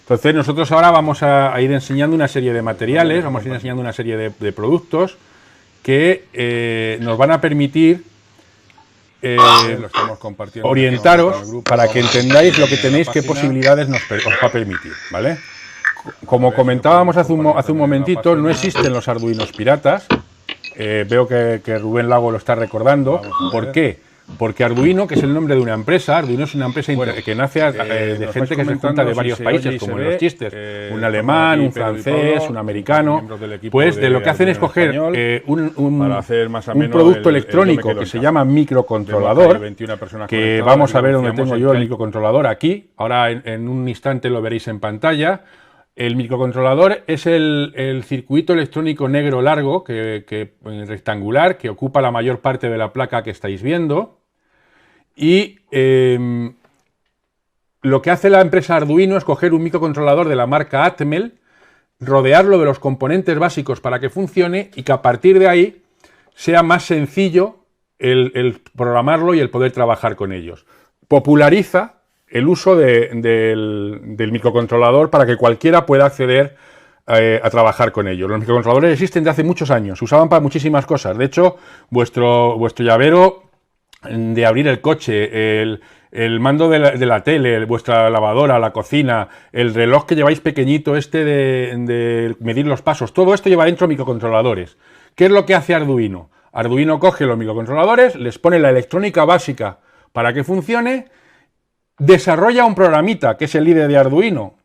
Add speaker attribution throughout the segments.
Speaker 1: Entonces nosotros ahora vamos a ir enseñando una serie de materiales, vamos a ir enseñando una serie de productos que nos van a permitir orientaros para que entendáis lo que tenéis, qué posibilidades os va a permitir, ¿vale? Como comentábamos hace un momentito, no existen los Arduinos piratas. Veo que Rubén Lago lo está recordando. ¿Por qué? Porque Arduino, que es el nombre de una empresa, Arduino es una empresa que nace de gente que se junta de varios países, como en los chistes, un alemán, un francés, un americano. Pues de lo que hacen es coger un producto electrónico que se llama microcontrolador, que vamos a ver dónde tengo yo el microcontrolador aquí. Ahora en un instante lo veréis en pantalla. El microcontrolador es el circuito electrónico negro largo, rectangular, que ocupa la mayor parte de la placa que estáis viendo. Y lo que hace la empresa Arduino es coger un microcontrolador de la marca Atmel, rodearlo de los componentes básicos para que funcione y que a partir de ahí sea más sencillo el programarlo y el poder trabajar con ellos. Populariza el uso del microcontrolador para que cualquiera pueda acceder a trabajar con ellos. Los microcontroladores existen de hace muchos años, se usaban para muchísimas cosas. De hecho, vuestro llavero de abrir el coche, el mando de la tele, vuestra lavadora, la cocina, el reloj que lleváis pequeñito de medir los pasos, todo esto lleva dentro microcontroladores. ¿Qué es lo que hace Arduino? Arduino coge los microcontroladores, les pone la electrónica básica para que funcione, desarrolla un programita, que es el IDE de Arduino,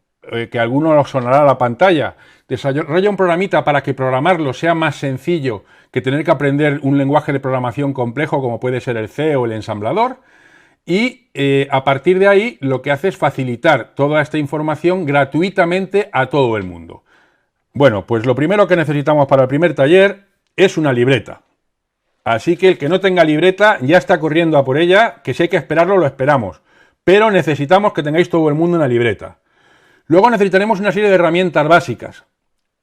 Speaker 1: que a alguno os sonará a la pantalla, desarrolla un programita para que programarlo sea más sencillo que tener que aprender un lenguaje de programación complejo como puede ser el C o el ensamblador, y a partir de ahí lo que hace es facilitar toda esta información gratuitamente a todo el mundo. Bueno, pues lo primero que necesitamos para el primer taller es una libreta. Así que el que no tenga libreta ya está corriendo a por ella, que si hay que esperarlo, lo esperamos. Pero necesitamos que tengáis todo el mundo una libreta. Luego necesitaremos una serie de herramientas básicas.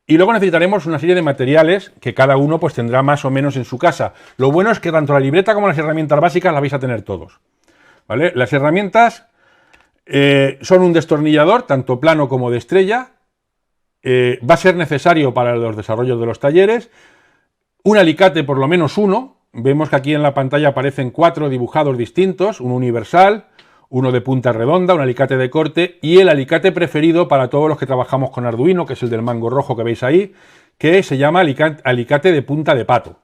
Speaker 1: Y luego necesitaremos una serie de materiales que cada uno pues tendrá más o menos en su casa. Lo bueno es que tanto la libreta como las herramientas básicas las vais a tener todos, ¿vale? Las herramientas son un destornillador, tanto plano como de estrella. Va a ser necesario para los desarrollos de los talleres. Un alicate, por lo menos uno. Vemos que aquí en la pantalla aparecen 4 dibujados distintos. Un universal, uno de punta redonda, un alicate de corte y el alicate preferido para todos los que trabajamos con Arduino, que es el del mango rojo que veis ahí, que se llama alicate de punta de pato.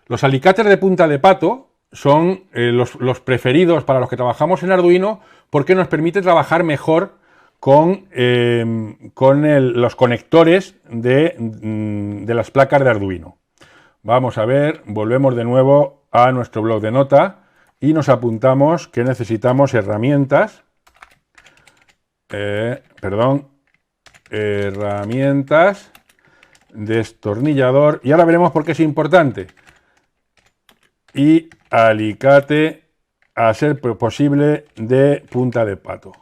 Speaker 1: Los alicates de punta de pato son los preferidos para los que trabajamos en Arduino porque nos permite trabajar mejor con los conectores de las placas de Arduino. Vamos a ver, volvemos de nuevo a nuestro bloc de nota. Y nos apuntamos que necesitamos herramientas, herramientas, destornillador, y ahora veremos por qué es importante, y alicate, a ser posible, de punta de pato.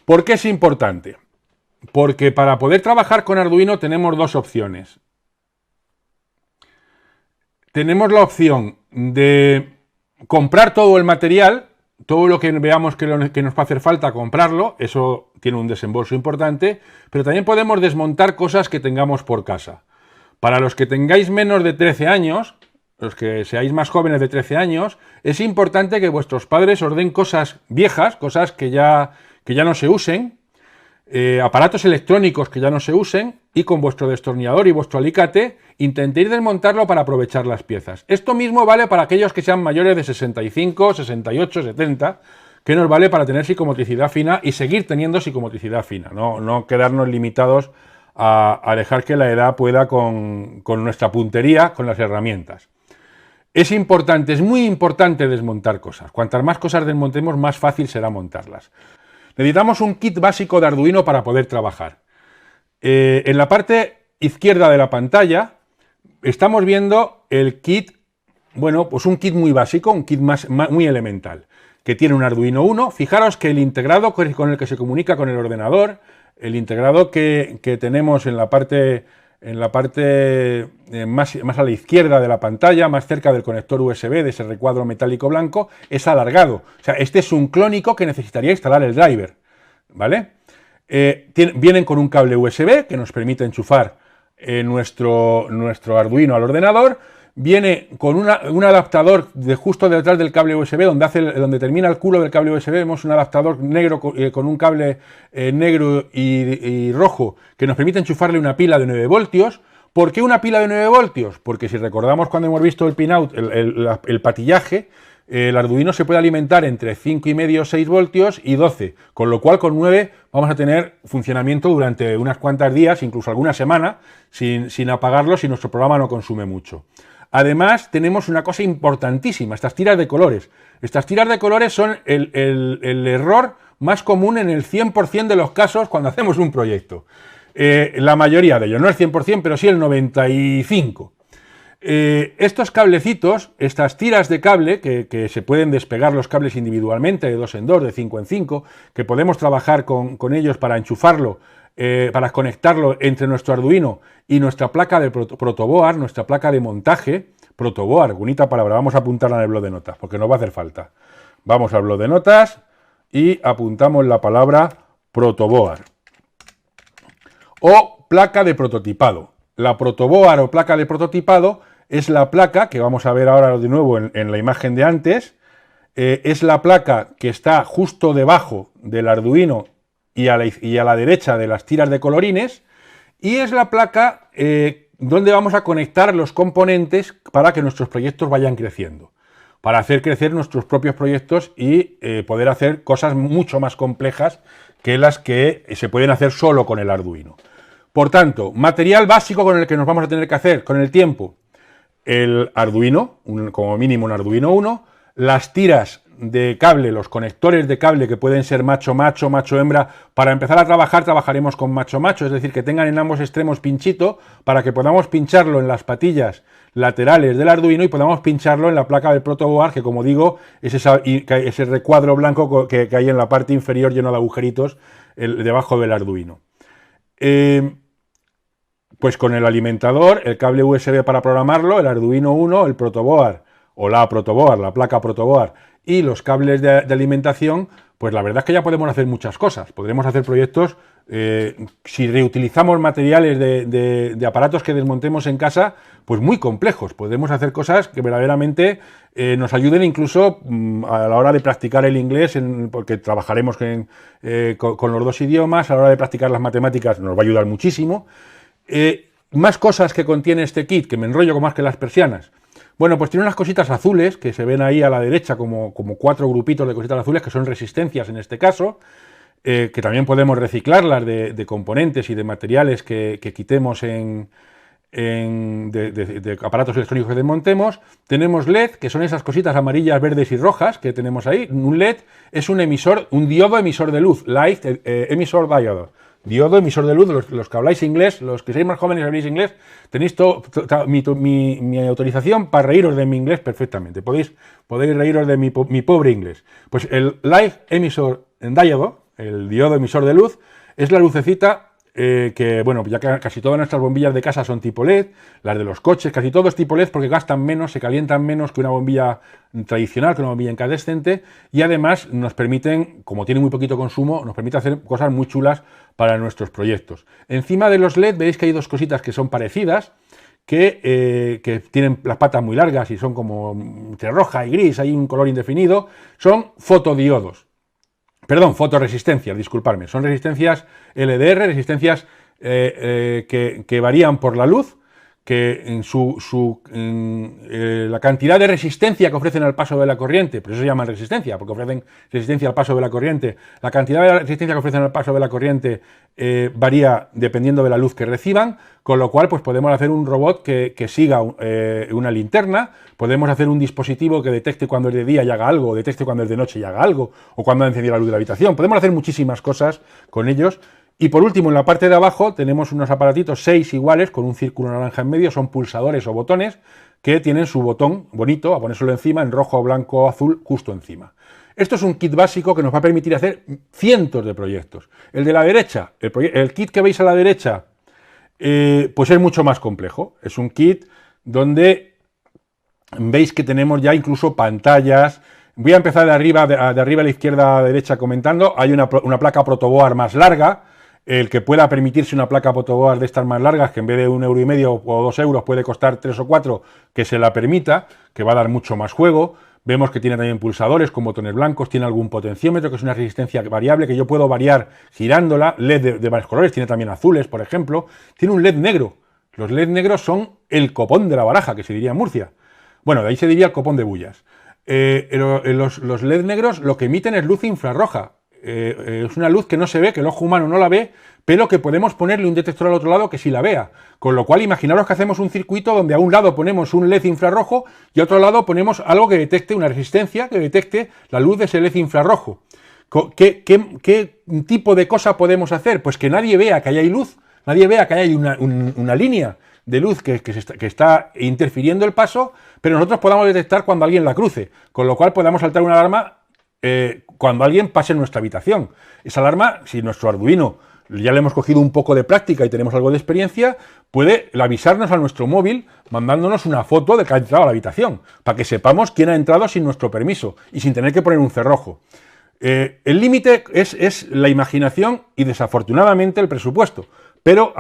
Speaker 1: ¿Por qué es importante? Porque para poder trabajar con Arduino tenemos dos opciones. Tenemos la opción de comprar todo el material, todo lo que veamos que nos va a hacer falta, comprarlo, eso tiene un desembolso importante, pero también podemos desmontar cosas que tengamos por casa. Para los que tengáis menos de 13 años, los que seáis más jóvenes de 13 años, es importante que vuestros padres os den cosas viejas, cosas que ya no se usen, aparatos electrónicos que ya no se usen, y con vuestro destornillador y vuestro alicate intentéis desmontarlo para aprovechar las piezas. Esto mismo vale para aquellos que sean mayores de 65, 68, 70, que nos vale para tener psicomotricidad fina y seguir teniendo psicomotricidad fina, no quedarnos limitados a dejar que la edad pueda con nuestra puntería, con las herramientas. Es importante, es muy importante desmontar cosas. Cuantas más cosas desmontemos, más fácil será montarlas. Necesitamos un kit básico de Arduino para poder trabajar. En la parte izquierda de la pantalla estamos viendo el kit, bueno, pues un kit muy básico, un kit muy elemental, que tiene un Arduino Uno. Fijaros que el integrado con el que se comunica con el ordenador, el integrado que tenemos en la parte más a la izquierda de la pantalla, más cerca del conector USB de ese recuadro metálico blanco, es alargado. O sea, este es un clónico que necesitaría instalar el driver. ¿vale? Vienen con un cable USB que nos permite enchufar nuestro Arduino al ordenador. Viene con un adaptador justo detrás del cable USB, donde termina el culo del cable USB, vemos un adaptador negro con un cable negro y rojo que nos permite enchufarle una pila de 9 voltios. ¿Por qué una pila de 9 voltios? Porque si recordamos cuando hemos visto el pinout, el patillaje, el Arduino se puede alimentar entre 5,5 o 6 voltios y 12, con lo cual con 9 vamos a tener funcionamiento durante unas cuantas días, incluso alguna semana, sin apagarlo si nuestro programa no consume mucho. Además, tenemos una cosa importantísima, estas tiras de colores. Estas tiras de colores son el error más común en el 100% de los casos cuando hacemos un proyecto. La mayoría de ellos, no el 100%, pero sí el 95%. Estos cablecitos, estas tiras de cable, que se pueden despegar los cables individualmente, de 2 en 2, de 5 en 5, que podemos trabajar con ellos para enchufarlo, para conectarlo entre nuestro Arduino y nuestra placa de protoboard, nuestra placa de montaje, protoboard, bonita palabra, vamos a apuntarla en el blog de notas, porque nos va a hacer falta. Vamos al blog de notas y apuntamos la palabra protoboard. O placa de prototipado. La protoboard o placa de prototipado es la placa, que vamos a ver ahora de nuevo en la imagen de antes, es la placa que está justo debajo del Arduino y a la derecha de las tiras de colorines, y es la placa donde vamos a conectar los componentes para que nuestros proyectos vayan creciendo, para hacer crecer nuestros propios proyectos y poder hacer cosas mucho más complejas que las que se pueden hacer solo con el Arduino. Por tanto, material básico con el que nos vamos a tener que hacer con el tiempo: el Arduino, como mínimo un Arduino 1, las tiras de cable, los conectores de cable que pueden ser macho-macho, macho-hembra. Para empezar a trabajar, trabajaremos con macho-macho, es decir, que tengan en ambos extremos pinchito para que podamos pincharlo en las patillas laterales del Arduino y podamos pincharlo en la placa del protoboard, que, como digo, es ese recuadro blanco que hay en la parte inferior lleno de agujeritos debajo del Arduino. Pues con el alimentador, el cable USB para programarlo, el Arduino 1, el protoboard o la protoboard, la placa protoboard y los cables de alimentación, pues la verdad es que ya podemos hacer muchas cosas. Podremos hacer proyectos, si reutilizamos materiales de aparatos que desmontemos en casa, pues muy complejos. Podremos hacer cosas que verdaderamente nos ayuden incluso a la hora de practicar el inglés, porque trabajaremos con los dos idiomas. A la hora de practicar las matemáticas nos va a ayudar muchísimo. Más cosas que contiene este kit, que me enrollo con más que las persianas. Bueno, pues tiene unas cositas azules que se ven ahí a la derecha, como 4 grupitos de cositas azules, que son resistencias en este caso, que también podemos reciclarlas de componentes y de materiales que quitemos de aparatos electrónicos que desmontemos. Tenemos LED, que son esas cositas amarillas, verdes y rojas que tenemos ahí. Un LED es un diodo emisor de luz, Light Emisor Diode. Diodo emisor de luz. Los que habláis inglés, los que sois más jóvenes y habláis inglés, tenéis mi autorización para reíros de mi inglés perfectamente. Podéis reíros de mi pobre inglés. Pues el Light Emisor Diode, el diodo emisor de luz, es la lucecita que, bueno, ya que casi todas nuestras bombillas de casa son tipo LED, las de los coches, casi todo es tipo LED porque gastan menos, se calientan menos que una bombilla tradicional, que una bombilla incandescente, y además nos permiten, como tiene muy poquito consumo, nos permite hacer cosas muy chulas para nuestros proyectos. Encima de los LED veis que hay dos cositas que son parecidas, que tienen las patas muy largas y son como entre roja y gris, hay un color indefinido, son fotodiodos. Perdón, fotoresistencias, disculpadme. Son resistencias LDR, resistencias que varían por la luz, que la cantidad de resistencia que ofrecen al paso de la corriente, por eso se llaman resistencia, porque ofrecen resistencia al paso de la corriente. La cantidad de resistencia que ofrecen al paso de la corriente varía dependiendo de la luz que reciban, con lo cual pues podemos hacer un robot que siga una linterna, podemos hacer un dispositivo que detecte cuando es de día y haga algo, o detecte cuando es de noche y haga algo, o cuando ha encendido la luz de la habitación. Podemos hacer muchísimas cosas con ellos. Y por último, en la parte de abajo tenemos unos aparatitos 6 iguales con un círculo naranja en medio, son pulsadores o botones que tienen su botón bonito, a ponérselo encima, en rojo, blanco, azul, justo encima. Esto es un kit básico que nos va a permitir hacer cientos de proyectos. El de la derecha, el kit que veis a la derecha, pues es mucho más complejo. Es un kit donde veis que tenemos ya incluso pantallas, Voy a empezar de arriba a la izquierda a la derecha comentando. Hay una placa protoboard más larga. El que pueda permitirse una placa protoboard de estas más largas, que en vez de 1,5 € o 2 euros puede costar 3 o 4, que se la permita, que va a dar mucho más juego. Vemos que tiene también pulsadores con botones blancos, tiene algún potenciómetro, que es una resistencia variable que yo puedo variar girándola, LED de varios colores, tiene también azules, por ejemplo. Tiene un LED negro. Los LED negros son el copón de la baraja, que se diría en Murcia. Bueno, de ahí se diría el copón de bullas. Los LED negros lo que emiten es luz infrarroja. Es una luz que no se ve, que el ojo humano no la ve, pero que podemos ponerle un detector al otro lado que sí la vea. Con lo cual, imaginaros que hacemos un circuito donde a un lado ponemos un LED infrarrojo y a otro lado ponemos algo que detecte una resistencia, que detecte la luz de ese LED infrarrojo. ¿Qué tipo de cosa podemos hacer? Pues que nadie vea que ahí hay luz, nadie vea que ahí hay una línea de luz que está interfiriendo el paso, pero nosotros podamos detectar cuando alguien la cruce, con lo cual podamos saltar una alarma cuando alguien pase en nuestra habitación. Esa alarma, si nuestro Arduino ya le hemos cogido un poco de práctica y tenemos algo de experiencia, puede avisarnos a nuestro móvil mandándonos una foto de que ha entrado a la habitación, para que sepamos quién ha entrado sin nuestro permiso y sin tener que poner un cerrojo. El límite es la imaginación y desafortunadamente el presupuesto. Pero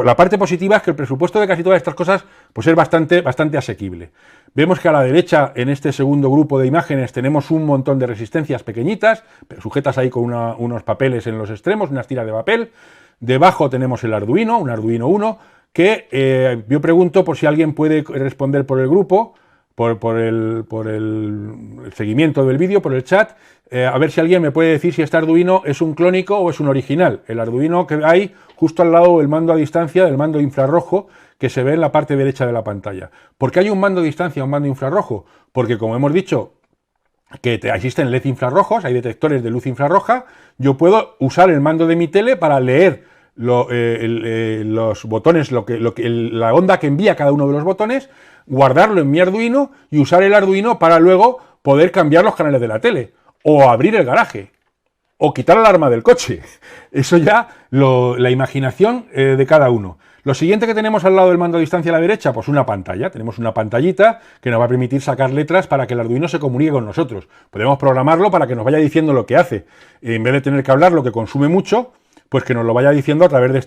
Speaker 1: la parte positiva es que el presupuesto de casi todas estas cosas pues es bastante asequible. Vemos que a la derecha, en este segundo grupo de imágenes, tenemos un montón de resistencias pequeñitas, sujetas ahí con unos papeles en los extremos, unas tiras de papel. Debajo tenemos el Arduino, un Arduino 1, que yo pregunto por si alguien puede responder por el grupo, por el seguimiento del vídeo, por el chat, a ver si alguien me puede decir si este Arduino es un clónico o es un original. El Arduino que hay justo al lado del mando a distancia, del mando infrarrojo, que se ve en la parte derecha de la pantalla. ¿Por qué hay un mando a distancia, un mando infrarrojo? Porque, como hemos dicho, que existen LED infrarrojos, hay detectores de luz infrarroja, yo puedo usar el mando de mi tele para leer los botones, la onda que envía cada uno de los botones, guardarlo en mi Arduino y usar el Arduino para luego poder cambiar los canales de la tele, o abrir el garaje, o quitar la alarma del coche. Eso ya, la imaginación de cada uno. Lo siguiente que tenemos al lado del mando a distancia a la derecha, pues una pantalla. Tenemos una pantallita que nos va a permitir sacar letras para que el Arduino se comunique con nosotros. Podemos programarlo para que nos vaya diciendo lo que hace. En vez de tener que hablar lo que consume mucho, pues que nos lo vaya diciendo a través de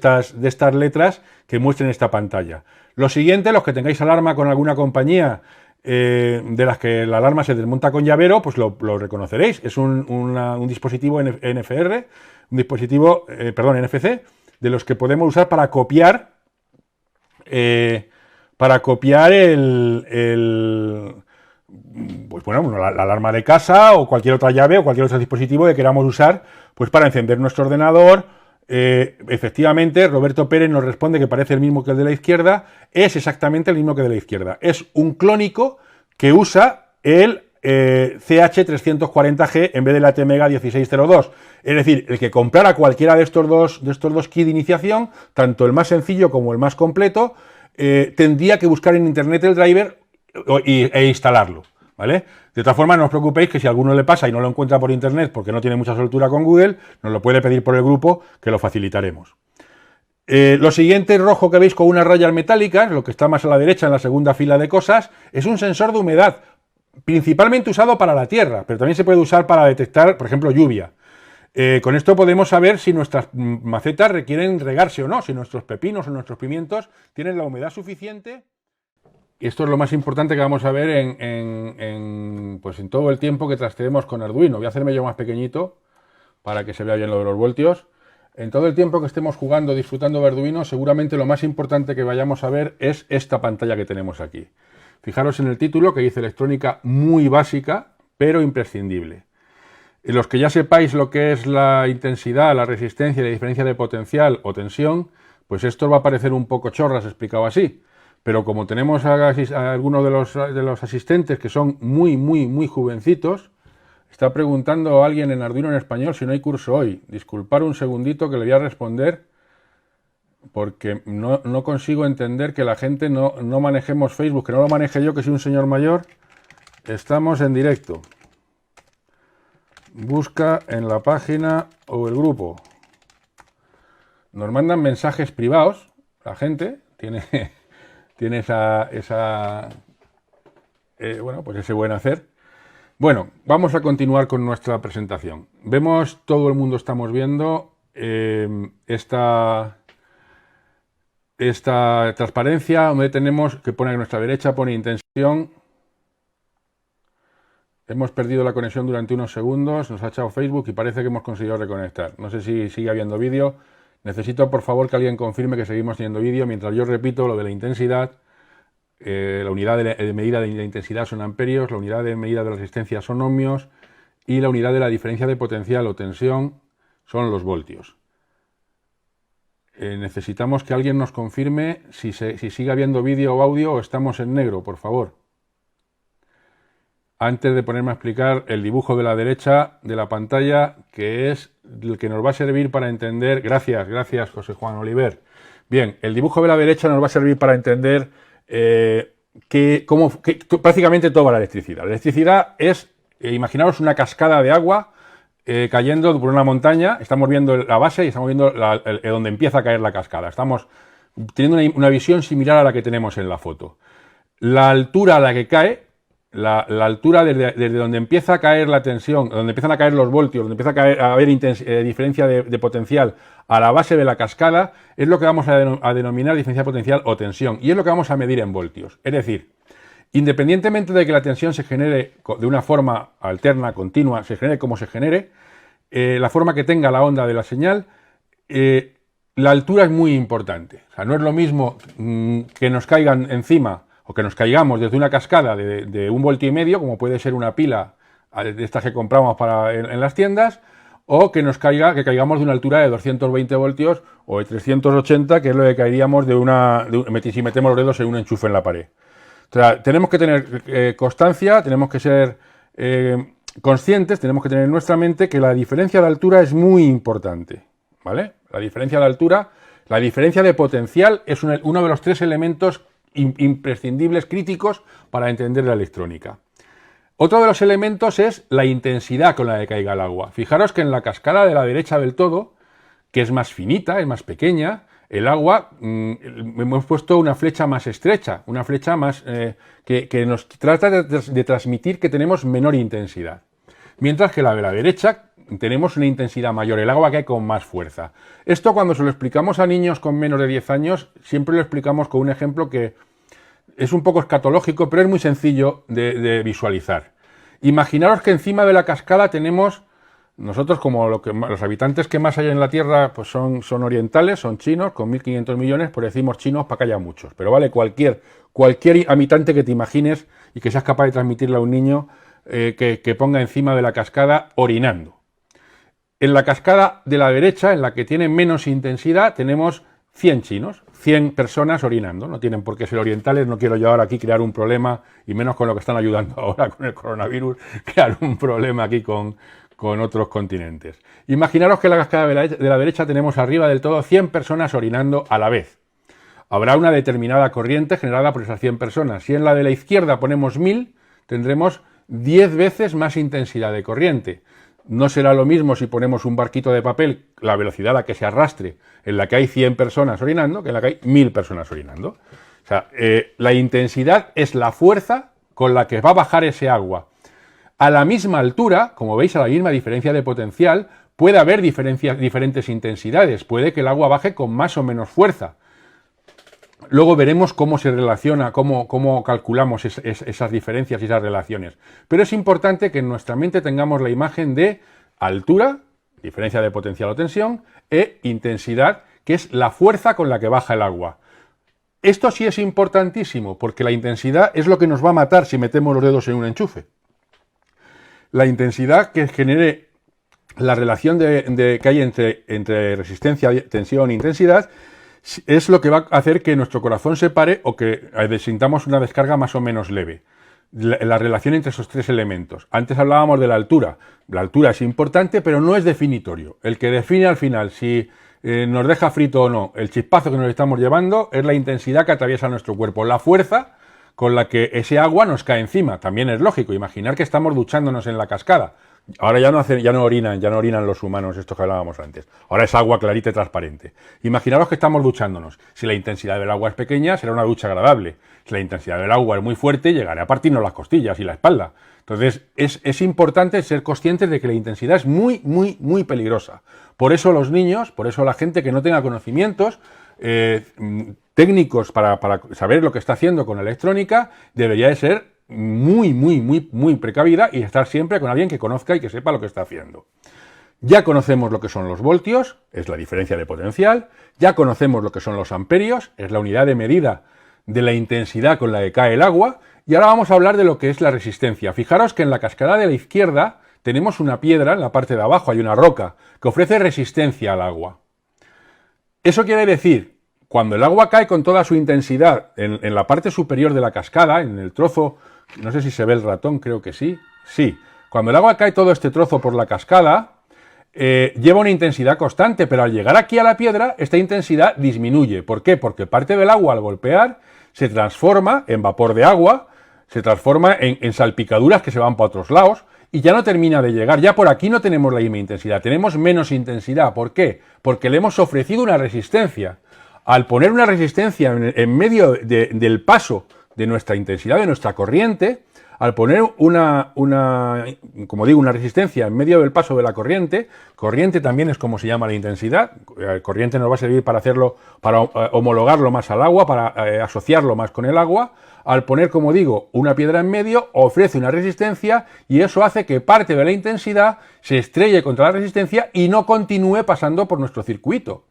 Speaker 1: estas letras que muestren esta pantalla. Lo siguiente, los que tengáis alarma con alguna compañía de las que la alarma se desmonta con llavero, pues lo reconoceréis. Es un dispositivo NFR, un dispositivo, NFC, de los que podemos usar para copiar pues bueno, la alarma de casa o cualquier otra llave o cualquier otro dispositivo que queramos usar pues para encender nuestro ordenador. Efectivamente, Roberto Pérez nos responde que parece el mismo que el de la izquierda. Es exactamente el mismo que el de la izquierda. Es un clónico que usa el CH340G en vez de la TMega 1602. Es decir, el que comprara cualquiera de estos dos kits de iniciación, tanto el más sencillo como el más completo, tendría que buscar en internet el driver e instalarlo, ¿vale? De otra forma, no os preocupéis que si a alguno le pasa y no lo encuentra por internet porque no tiene mucha soltura con Google, nos lo puede pedir por el grupo, que lo facilitaremos. Lo siguiente rojo que veis con unas rayas metálicas, lo que está más a la derecha en la segunda fila de cosas, es un sensor de humedad, principalmente usado para la tierra, pero también se puede usar para detectar, por ejemplo, lluvia. Con esto podemos saber si nuestras macetas requieren regarse o no, si nuestros pepinos o nuestros pimientos tienen la humedad suficiente. Esto es lo más importante que vamos a ver en todo el tiempo que trasteemos con Arduino. Voy a hacerme yo más pequeñito para que se vea bien lo de los voltios. En todo el tiempo que estemos jugando, disfrutando de Arduino, seguramente lo más importante que vayamos a ver es esta pantalla que tenemos aquí. Fijaros en el título que dice electrónica muy básica, pero imprescindible. Los que ya sepáis lo que es la intensidad, la resistencia y la diferencia de potencial o tensión, pues esto va a parecer un poco chorras explicado así. Pero como tenemos a algunos de los asistentes que son muy jovencitos, está preguntando a alguien en Arduino en español si no hay curso hoy. Disculpar un segundito que le voy a responder porque no consigo entender que la gente no manejemos Facebook, que no lo maneje yo, que soy un señor mayor. Estamos en directo. Busca en la página o el grupo. Nos mandan mensajes privados, la gente tiene ese buen hacer Bueno, vamos a continuar con nuestra presentación. Vemos, todo el mundo estamos viendo esta transparencia donde tenemos que pone a nuestra derecha, pone intención. Hemos perdido la conexión durante unos segundos, nos ha echado Facebook y parece que hemos conseguido reconectar. No sé si sigue habiendo vídeo. Necesito, por favor, que alguien confirme que seguimos teniendo vídeo mientras yo repito lo de la intensidad. La unidad de medida de la intensidad son amperios, la unidad de medida de la resistencia son ohmios y la unidad de la diferencia de potencial o tensión son los voltios. Necesitamos que alguien nos confirme si sigue habiendo vídeo o audio o estamos en negro, por favor. Antes de ponerme a explicar el dibujo de la derecha de la pantalla, que es el que nos va a servir para entender... Gracias, José Juan Oliver. Bien, el dibujo de la derecha nos va a servir para entender prácticamente toda la electricidad. La electricidad es, imaginaos una cascada de agua cayendo por una montaña. Estamos viendo la base y estamos viendo donde empieza a caer la cascada. Estamos teniendo una visión similar a la que tenemos en la foto. La altura a la que cae, la altura desde donde empieza a caer la tensión, donde empiezan a caer los voltios, donde empieza a haber diferencia de potencial a la base de la cascada, es lo que vamos a denominar diferencia de potencial o tensión, y es lo que vamos a medir en voltios. Es decir, independientemente de que la tensión se genere de una forma alterna, continua, se genere como se genere, la forma que tenga la onda de la señal, la altura es muy importante. O sea, no es lo mismo que nos caigan encima o que nos caigamos desde una cascada de 1,5 voltios, como puede ser una pila de estas que compramos en las tiendas, o que caigamos de una altura de 220 voltios o de 380, que es lo que caeríamos si metemos los dedos en un enchufe en la pared. O sea, tenemos que tener constancia, tenemos que ser conscientes, tenemos que tener en nuestra mente que la diferencia de altura es muy importante, ¿vale? La diferencia de altura, la diferencia de potencial es uno de los 3 elementos imprescindibles, críticos para entender la electrónica. Otro de los elementos es la intensidad con la que caiga el agua. Fijaros que en la cascada de la derecha del todo, que es más finita, es más pequeña, el agua, hemos puesto una flecha más estrecha, una flecha más que nos trata de transmitir que tenemos menor intensidad. Mientras que la de la derecha tenemos una intensidad mayor, el agua cae con más fuerza. Esto cuando se lo explicamos a niños con menos de 10 años, siempre lo explicamos con un ejemplo que es un poco escatológico, pero es muy sencillo de visualizar. Imaginaros que encima de la cascada tenemos, nosotros como los habitantes que más hay en la Tierra pues son orientales, son chinos, con 1.500 millones, pues decimos chinos para que haya muchos. Pero vale, cualquier habitante que te imagines y que seas capaz de transmitirle a un niño que ponga encima de la cascada orinando. En la cascada de la derecha, en la que tiene menos intensidad, tenemos 100 chinos, 100 personas orinando. No tienen por qué ser orientales, no quiero yo ahora aquí crear un problema, y menos con lo que están ayudando ahora con el coronavirus, crear un problema aquí con otros continentes. Imaginaros que en la cascada de la derecha tenemos arriba del todo 100 personas orinando a la vez. Habrá una determinada corriente generada por esas 100 personas. Si en la de la izquierda ponemos 1000, tendremos 10 veces más intensidad de corriente. No será lo mismo si ponemos un barquito de papel, la velocidad a la que se arrastre, en la que hay 100 personas orinando, que en la que hay 1000 personas orinando. O sea, la intensidad es la fuerza con la que va a bajar ese agua. A la misma altura, como veis, a la misma diferencia de potencial, puede haber diferentes intensidades. Puede que el agua baje con más o menos fuerza. Luego veremos cómo se relaciona, cómo calculamos esas diferencias y esas relaciones. Pero es importante que en nuestra mente tengamos la imagen de altura, diferencia de potencial o tensión, e intensidad, que es la fuerza con la que baja el agua. Esto sí es importantísimo, porque la intensidad es lo que nos va a matar si metemos los dedos en un enchufe. La intensidad que genere la relación que hay entre resistencia, tensión e intensidad es lo que va a hacer que nuestro corazón se pare o que sintamos una descarga más o menos leve. La relación entre esos 3 elementos. Antes hablábamos de la altura. La altura es importante, pero no es definitorio. El que define al final si nos deja frito o no el chispazo que nos estamos llevando es la intensidad que atraviesa nuestro cuerpo. La fuerza con la que ese agua nos cae encima. También es lógico imaginar que estamos duchándonos en la cascada. Ahora ya no orinan los humanos, estos que hablábamos antes. Ahora es agua clarita y transparente. Imaginaros que estamos duchándonos. Si la intensidad del agua es pequeña, será una ducha agradable. Si la intensidad del agua es muy fuerte, llegará a partirnos las costillas y la espalda. Entonces, es importante ser conscientes de que la intensidad es muy, muy, muy peligrosa. Por eso los niños, por eso la gente que no tenga conocimientos técnicos para saber lo que está haciendo con electrónica, debería de ser muy, muy, muy, muy precavida y estar siempre con alguien que conozca y que sepa lo que está haciendo. Ya conocemos lo que son los voltios, es la diferencia de potencial. Ya conocemos lo que son los amperios, es la unidad de medida de la intensidad con la que cae el agua. Y ahora vamos a hablar de lo que es la resistencia. Fijaros que en la cascada de la izquierda tenemos una piedra, en la parte de abajo hay una roca que ofrece resistencia al agua. Eso quiere decir, cuando el agua cae con toda su intensidad en la parte superior de la cascada, en el trozo, no sé si se ve el ratón, creo que sí, sí. Cuando el agua cae todo este trozo por la cascada, lleva una intensidad constante, pero al llegar aquí a la piedra, esta intensidad disminuye. ¿Por qué? Porque parte del agua al golpear se transforma en vapor de agua, se transforma en salpicaduras que se van para otros lados, y ya no termina de llegar. Ya por aquí no tenemos la misma intensidad, tenemos menos intensidad. ¿Por qué? Porque le hemos ofrecido una resistencia. Al poner una resistencia en medio del paso de nuestra intensidad, de nuestra corriente, al poner como digo, una resistencia en medio del paso de la corriente también es como se llama la intensidad. Corriente nos va a servir para hacerlo, para homologarlo más al agua, para asociarlo más con el agua. Al poner, como digo, una piedra en medio, ofrece una resistencia y eso hace que parte de la intensidad se estrelle contra la resistencia y no continúe pasando por nuestro circuito.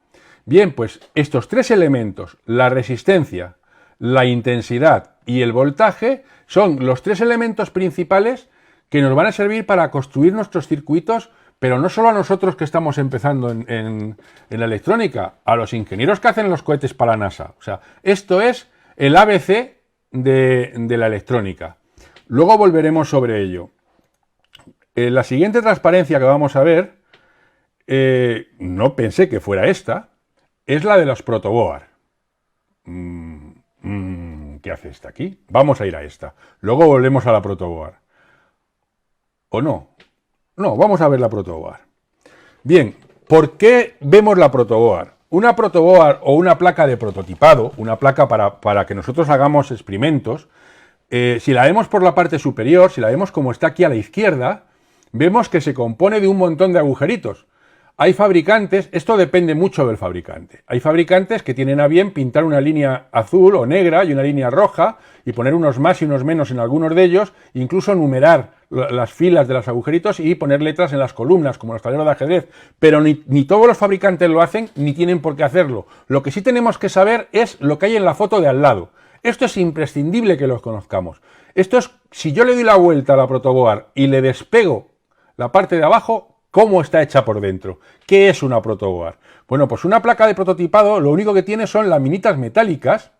Speaker 1: Bien, pues estos tres elementos, la resistencia, la intensidad y el voltaje, son los tres elementos principales que nos van a servir para construir nuestros circuitos, pero no solo a nosotros que estamos empezando en la electrónica, a los ingenieros que hacen los cohetes para la NASA. O sea, esto es el ABC de la electrónica. Luego volveremos sobre ello. La siguiente transparencia que vamos a ver, no pensé que fuera esta, es la de los protoboard. ¿Qué hace esta aquí? Vamos a ir a esta. Luego volvemos a la protoboard. ¿O no? No, vamos a ver la protoboard. Bien, ¿por qué vemos la protoboard? Una protoboard o una placa de prototipado, una placa para que nosotros hagamos experimentos, si la vemos por la parte superior, si la vemos como está aquí a la izquierda, vemos que se compone de un montón de agujeritos. Hay fabricantes, esto depende mucho del fabricante. Hay fabricantes que tienen a bien pintar una línea azul o negra y una línea roja y poner unos más y unos menos en algunos de ellos, incluso numerar las filas de los agujeritos y poner letras en las columnas, como los tableros de ajedrez. Pero ni todos los fabricantes lo hacen, ni tienen por qué hacerlo. Lo que sí tenemos que saber es lo que hay en la foto de al lado. Esto es imprescindible que los conozcamos. Esto es, si yo le doy la vuelta a la protoboard y le despego la parte de abajo, ¿cómo está hecha por dentro? ¿Qué es una protoboard? Bueno, pues una placa de prototipado lo único que tiene son laminitas metálicas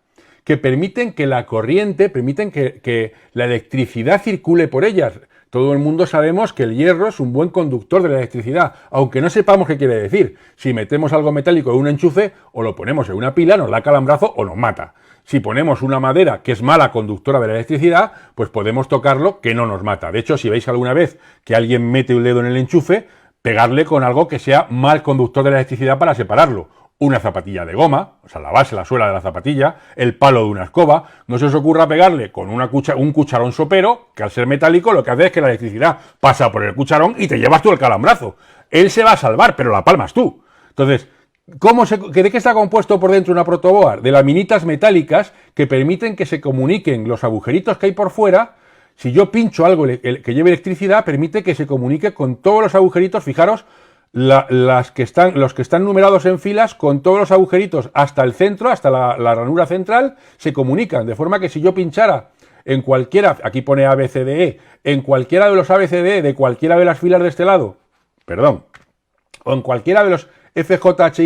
Speaker 1: que permiten que la corriente, permiten que la electricidad circule por ellas. Todo el mundo sabemos que el hierro es un buen conductor de la electricidad, aunque no sepamos qué quiere decir. Si metemos algo metálico en un enchufe, o lo ponemos en una pila, nos da calambrazo o nos mata. Si ponemos una madera que es mala conductora de la electricidad, pues podemos tocarlo que no nos mata. De hecho, si veis alguna vez que alguien mete un dedo en el enchufe, pegarle con algo que sea mal conductor de la electricidad para separarlo. Una zapatilla de goma, o sea, la base, la suela de la zapatilla, el palo de una escoba. No se os ocurra pegarle con un cucharón sopero, que al ser metálico lo que hace es que la electricidad pasa por el cucharón y te llevas tú el calambrazo. Él se va a salvar, pero la palmas tú. Entonces, ¿de qué está compuesto por dentro una protoboard? De laminitas metálicas que permiten que se comuniquen los agujeritos que hay por fuera. Si yo pincho algo que lleve electricidad, permite que se comunique con todos los agujeritos. Fijaros, los que están numerados en filas, con todos los agujeritos hasta el centro, hasta la ranura central, se comunican. De forma que si yo pinchara en cualquiera, aquí pone ABCDE, en cualquiera de los ABCDE de cualquiera de las filas de este lado, o en cualquiera de los FGH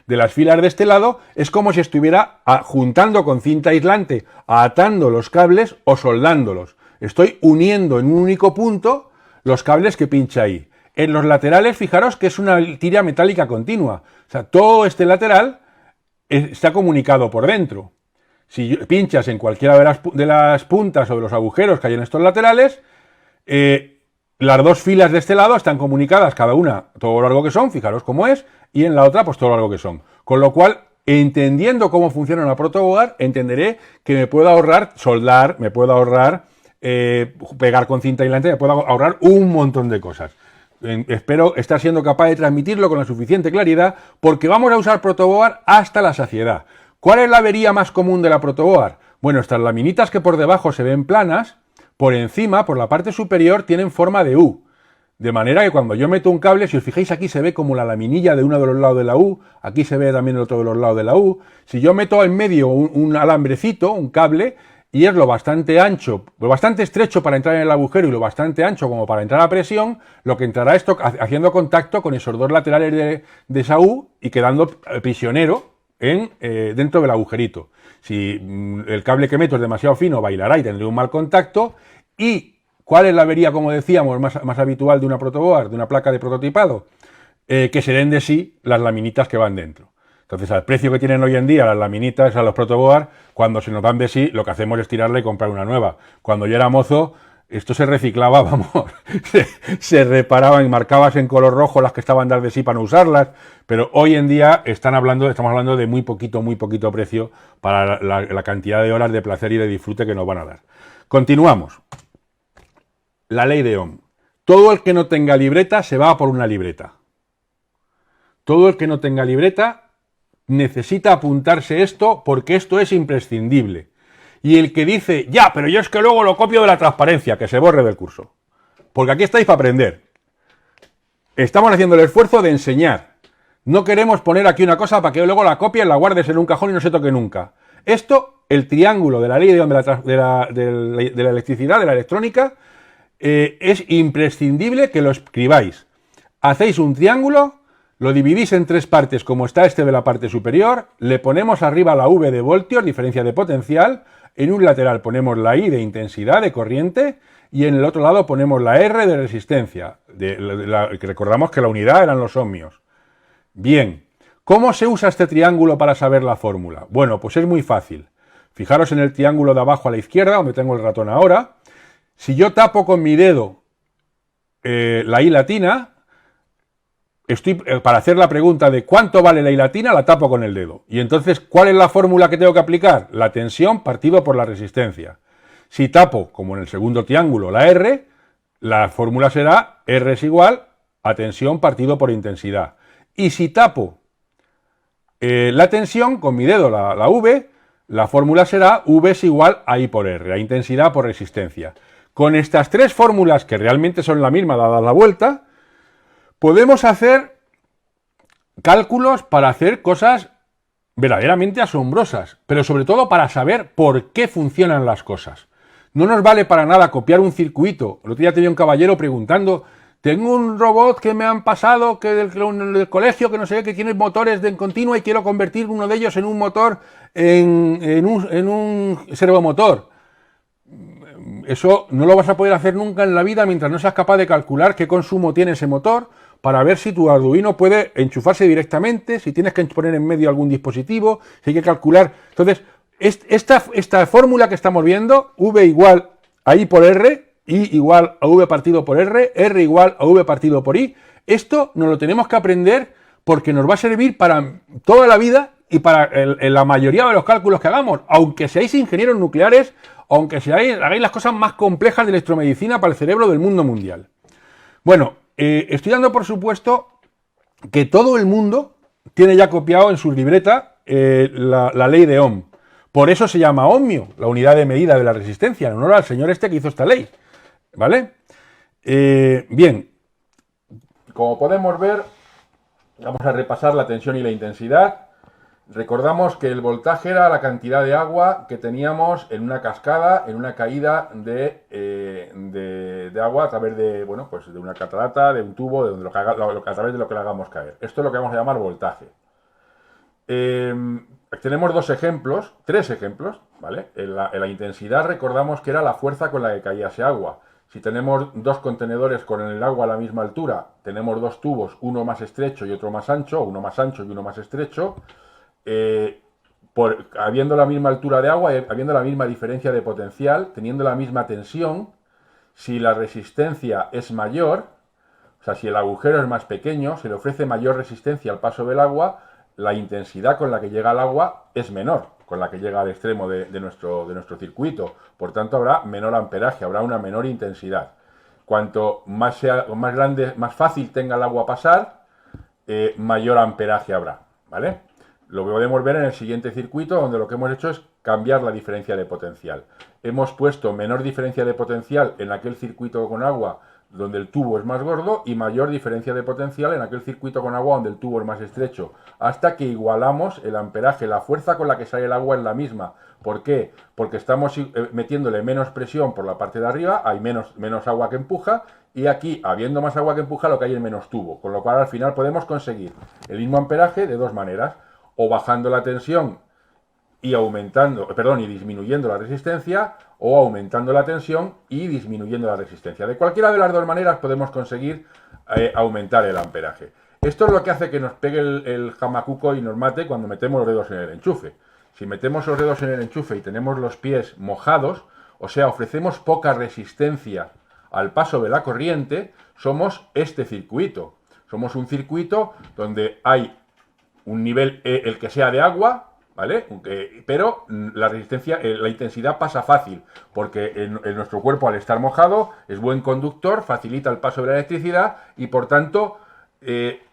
Speaker 1: de las filas de este lado, es como si estuviera juntando con cinta aislante, atando los cables o soldándolos. Estoy uniendo en un único punto los cables que pincha ahí. En los laterales, fijaros que es una tira metálica continua. O sea, todo este lateral está comunicado por dentro. Si pinchas en cualquiera de las puntas o de los agujeros que hay en estos laterales, Las dos filas de este lado están comunicadas, cada una todo lo largo que son, fijaros cómo es, y en la otra pues todo lo largo que son. Con lo cual, entendiendo cómo funciona una protoboard, entenderé que me puedo ahorrar soldar, me puedo ahorrar pegar con cinta aislante, me puedo ahorrar un montón de cosas. Espero estar siendo capaz de transmitirlo con la suficiente claridad, porque vamos a usar protoboard hasta la saciedad. ¿Cuál es la avería más común de la protoboard? Bueno, estas laminitas que por debajo se ven planas, por encima, por la parte superior, tienen forma de U. De manera que cuando yo meto un cable, si os fijáis aquí se ve como la laminilla de uno de los lados de la U, aquí se ve también el otro de los lados de la U. Si yo meto en medio un alambrecito, un cable, y es lo bastante ancho, lo bastante estrecho para entrar en el agujero y lo bastante ancho como para entrar a presión, lo que entrará esto haciendo contacto con esos dos laterales de esa U y quedando prisionero dentro del agujerito. Si el cable que meto es demasiado fino, bailará y tendré un mal contacto. ¿Y cuál es la avería, como decíamos, más habitual de una protoboard, de una placa de prototipado? Que se den de sí las laminitas que van dentro. Entonces, al precio que tienen hoy en día las laminitas a los protoboard, cuando se nos dan de sí, lo que hacemos es tirarla y comprar una nueva. Cuando yo era mozo, esto se reciclaba, vamos, se reparaba y marcabas en color rojo las que estaban dar de sí para no usarlas, pero hoy en día estamos hablando de muy poquito precio para la cantidad de horas de placer y de disfrute que nos van a dar. Continuamos. La ley de Ohm. Todo el que no tenga libreta se va por una libreta. Todo el que no tenga libreta necesita apuntarse esto porque esto es imprescindible. Y el que dice, ya, pero yo es que luego lo copio de la transparencia, que se borre del curso. Porque aquí estáis para aprender. Estamos haciendo el esfuerzo de enseñar. No queremos poner aquí una cosa para que luego la copies, la guardes en un cajón y no se toque nunca. Esto, el triángulo de la ley de la electricidad, de la electrónica, es imprescindible que lo escribáis. Hacéis un triángulo, lo dividís en tres partes como está este de la parte superior, le ponemos arriba la V de voltios, diferencia de potencial, en un lateral ponemos la I de intensidad, de corriente, y en el otro lado ponemos la R de resistencia. Recordamos que la unidad eran los ohmios. Bien, ¿cómo se usa este triángulo para saber la fórmula? Bueno, pues es muy fácil. Fijaros en el triángulo de abajo a la izquierda, donde tengo el ratón ahora. Si yo tapo con mi dedo la I latina, para hacer la pregunta de cuánto vale la I latina, la tapo con el dedo. Y entonces, ¿cuál es la fórmula que tengo que aplicar? La tensión partido por la resistencia. Si tapo, como en el segundo triángulo, la R, la fórmula será R es igual a tensión partido por intensidad. Y si tapo la tensión, con mi dedo la V, la fórmula será V es igual a I por R, a intensidad por resistencia. Con estas tres fórmulas, que realmente son la misma dada la vuelta, podemos hacer cálculos para hacer cosas verdaderamente asombrosas, pero sobre todo para saber por qué funcionan las cosas. No nos vale para nada copiar un circuito. El otro día tenía un caballero preguntando, tengo un robot que me han pasado que del colegio, que no sé qué, que tiene motores de continua y quiero convertir uno de ellos en un motor, en un servomotor. Eso no lo vas a poder hacer nunca en la vida mientras no seas capaz de calcular qué consumo tiene ese motor, para ver si tu Arduino puede enchufarse directamente, si tienes que poner en medio algún dispositivo, si hay que calcular. Entonces, esta fórmula que estamos viendo, V igual a I por R, I igual a V partido por R, R igual a V partido por I, esto nos lo tenemos que aprender porque nos va a servir para toda la vida y para la mayoría de los cálculos que hagamos, aunque seáis ingenieros nucleares, aunque hagáis las cosas más complejas de electromedicina para el cerebro del mundo mundial. Bueno, estoy dando por supuesto que todo el mundo tiene ya copiado en su libreta la ley de Ohm. Por eso se llama ohmio, la unidad de medida de la resistencia, en honor al señor este que hizo esta ley. ¿Vale? Bien, como podemos ver, vamos a repasar la tensión y la intensidad. Recordamos que el voltaje era la cantidad de agua que teníamos en una cascada, en una caída de agua a través de, bueno, pues de una catarata, de un tubo, de a través de lo que le hagamos caer. Esto es lo que vamos a llamar voltaje. Tenemos tres ejemplos, ¿vale? En la intensidad recordamos que era la fuerza con la que caía ese agua. Si tenemos dos contenedores con el agua a la misma altura, tenemos dos tubos, uno más estrecho y otro más ancho, uno más ancho y uno más estrecho, habiendo la misma altura de agua, habiendo la misma diferencia de potencial, teniendo la misma tensión, Si la resistencia es mayor, o sea, si el agujero es más pequeño, se le ofrece mayor resistencia al paso del agua, la intensidad con la que llega el agua es menor, con la que llega al extremo de nuestro circuito. Por tanto, habrá menor amperaje, habrá una menor intensidad. Cuanto más grande, más fácil tenga el agua pasar, mayor amperaje habrá, ¿vale? Lo podemos ver en el siguiente circuito, donde lo que hemos hecho es cambiar la diferencia de potencial. Hemos puesto menor diferencia de potencial en aquel circuito con agua donde el tubo es más gordo y mayor diferencia de potencial en aquel circuito con agua donde el tubo es más estrecho, hasta que igualamos el amperaje. La fuerza con la que sale el agua es la misma. ¿Por qué? Porque estamos metiéndole menos presión por la parte de arriba, hay menos agua que empuja, y aquí, habiendo más agua que empuja, lo que hay es menos tubo, con lo cual al final podemos conseguir el mismo amperaje de dos maneras, o bajando la tensión y y disminuyendo la resistencia, o aumentando la tensión y disminuyendo la resistencia. De cualquiera de las dos maneras podemos conseguir aumentar el amperaje. Esto es lo que hace que nos pegue el jamacuco y nos mate cuando metemos los dedos en el enchufe. Si metemos los dedos en el enchufe y tenemos los pies mojados, o sea, ofrecemos poca resistencia al paso de la corriente, somos este circuito. Somos un circuito donde hay un nivel el que sea de agua, ¿vale? Pero la resistencia, la intensidad pasa fácil, porque en nuestro cuerpo, al estar mojado, es buen conductor, facilita el paso de la electricidad y por tanto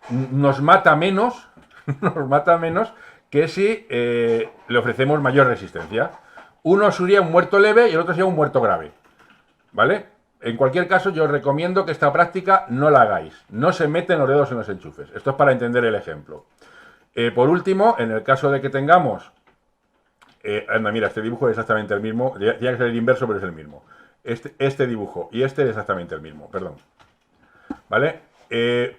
Speaker 1: nos mata menos, nos mata menos que si le ofrecemos mayor resistencia. Uno sería un muerto leve y el otro sería un muerto grave, ¿vale? En cualquier caso, yo os recomiendo que esta práctica no la hagáis. No se meten los dedos en los enchufes. Esto es para entender el ejemplo. Por último, en el caso de que tengamos... anda, mira, este dibujo es exactamente el mismo. Tiene que ser el inverso, pero es el mismo. Este dibujo y este es exactamente el mismo, perdón. ¿Vale?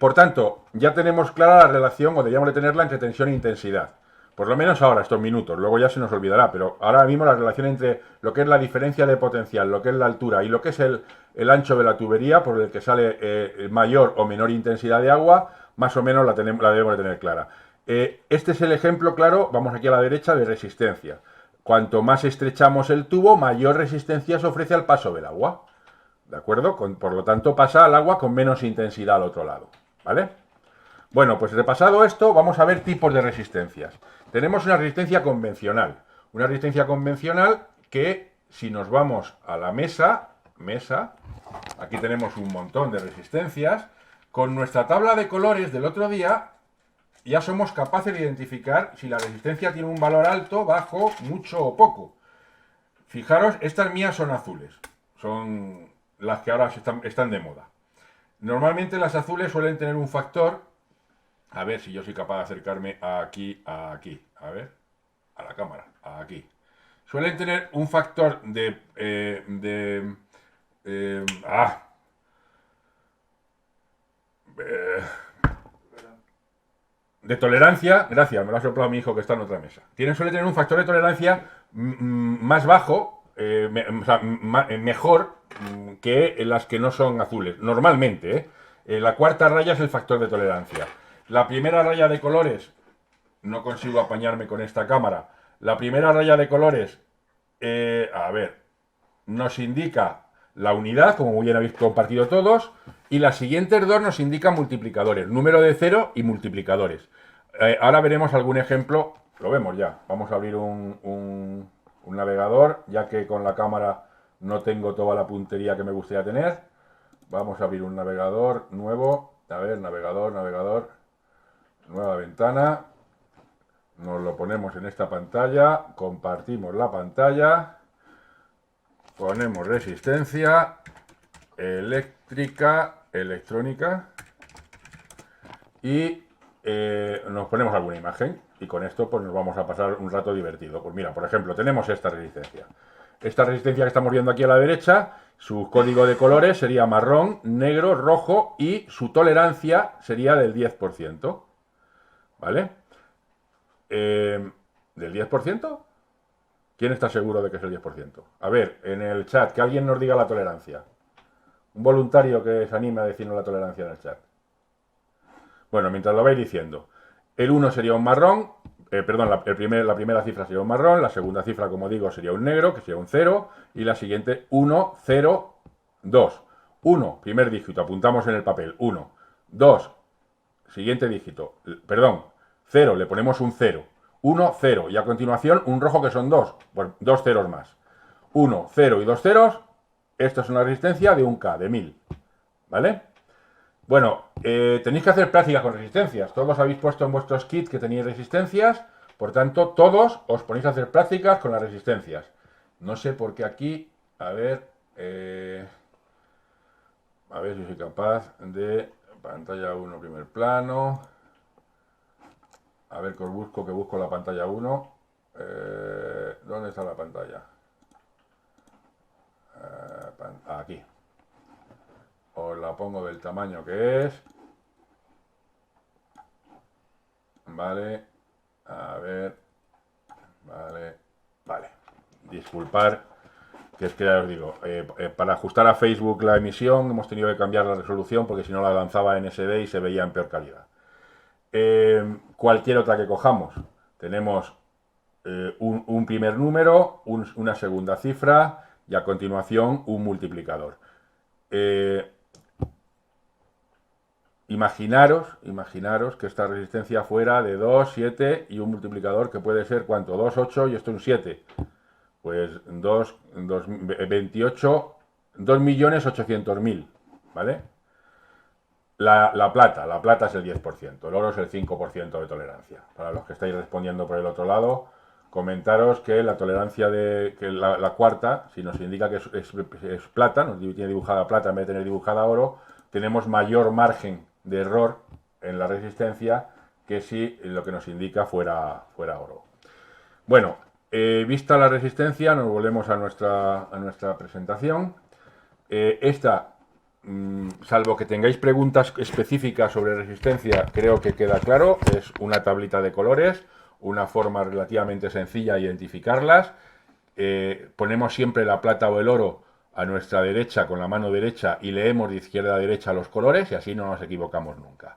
Speaker 1: Por tanto, ya tenemos clara la relación, o deberíamos de tenerla, entre tensión e intensidad. Por lo menos ahora, estos minutos. Luego ya se nos olvidará, pero ahora mismo la relación entre lo que es la diferencia de potencial, lo que es la altura y lo que es el ancho de la tubería, por el que sale mayor o menor intensidad de agua, más o menos la debemos de tener clara. Este es el ejemplo claro, vamos aquí a la derecha, de resistencia. Cuanto más estrechamos el tubo, mayor resistencia se ofrece al paso del agua. ¿De acuerdo? Por lo tanto, pasa al agua con menos intensidad al otro lado. ¿Vale? Bueno, pues repasado esto, vamos a ver tipos de resistencias. Tenemos una resistencia convencional. Una resistencia convencional que, si nos vamos a la mesa, aquí tenemos un montón de resistencias. Con nuestra tabla de colores del otro día, ya somos capaces de identificar si la resistencia tiene un valor alto, bajo, mucho o poco. Fijaros, estas mías son azules. Son las que ahora están de moda. Normalmente las azules suelen tener un factor... A ver si yo soy capaz de acercarme aquí, a ver, a la cámara, aquí. Suelen tener un factor de tolerancia, gracias, me lo ha soplado mi hijo que está en otra mesa. Suele tener un factor de tolerancia más bajo, mejor que las que no son azules, normalmente. La cuarta raya es el factor de tolerancia. La primera raya de colores, no consigo apañarme con esta cámara, la primera raya de colores, a ver, nos indica la unidad, como muy bien habéis compartido todos, y las siguientes dos nos indican multiplicadores, número de cero y multiplicadores. Ahora veremos algún ejemplo, lo vemos ya, vamos a abrir un navegador, ya que con la cámara no tengo toda la puntería que me gustaría tener. Vamos a abrir un navegador nuevo, a ver, navegador, nueva ventana, nos lo ponemos en esta pantalla, compartimos la pantalla, ponemos resistencia, electrónica y nos ponemos alguna imagen y con esto pues nos vamos a pasar un rato divertido. Pues mira, por ejemplo, tenemos esta resistencia. Esta resistencia que estamos viendo aquí a la derecha, su código de colores sería marrón, negro, rojo y su tolerancia sería del 10%. ¿Vale? ¿Del 10%? ¿Quién está seguro de que es el 10%? A ver, en el chat, que alguien nos diga la tolerancia. Un voluntario que se anime a decirnos la tolerancia en el chat. Bueno, mientras lo vais diciendo. El 1 sería un marrón, la primera cifra sería un marrón, la segunda cifra, como digo, sería un negro, que sería un 0, y la siguiente 1, 0, 2, 1, primer dígito, apuntamos en el papel, 1, 2, siguiente dígito, perdón, 0, le ponemos un 0, 1, 0, y a continuación un rojo que son 2, pues 2 ceros más. 1, 0 y 2 ceros, esto es una resistencia de 1K, de 1000, ¿vale? Bueno, tenéis que hacer prácticas con resistencias. Todos habéis puesto en vuestros kits que tenéis resistencias, por tanto, todos os ponéis a hacer prácticas con las resistencias. No sé por qué aquí, a ver si soy capaz de pantalla 1, primer plano. A ver que os busco, que busco la pantalla 1. ¿Dónde está la pantalla? Aquí. Os la pongo del tamaño que es. Vale. A ver. Vale. Disculpar, que es que ya os digo, para ajustar a Facebook la emisión hemos tenido que cambiar la resolución porque si no la lanzaba en SD y se veía en peor calidad. Cualquier otra que cojamos, tenemos un primer número, una segunda cifra y a continuación un multiplicador. Imaginaros que esta resistencia fuera de 2, 7 y un multiplicador que puede ser, ¿cuánto? 2, 8 y esto un 7. Pues 2.800.000, ¿vale? La plata es el 10%, el oro es el 5% de tolerancia. Para los que estáis respondiendo por el otro lado, comentaros que la tolerancia que la cuarta, si nos indica que es plata, nos tiene dibujada plata en vez de tener dibujada oro, tenemos mayor margen de error en la resistencia que si lo que nos indica fuera oro. Bueno, vista la resistencia, nos volvemos a nuestra presentación. Esta, salvo que tengáis preguntas específicas sobre resistencia, creo que queda claro. Es una tablita de colores, una forma relativamente sencilla de identificarlas. Ponemos siempre la plata o el oro a nuestra derecha con la mano derecha y leemos de izquierda a derecha los colores y así no nos equivocamos nunca.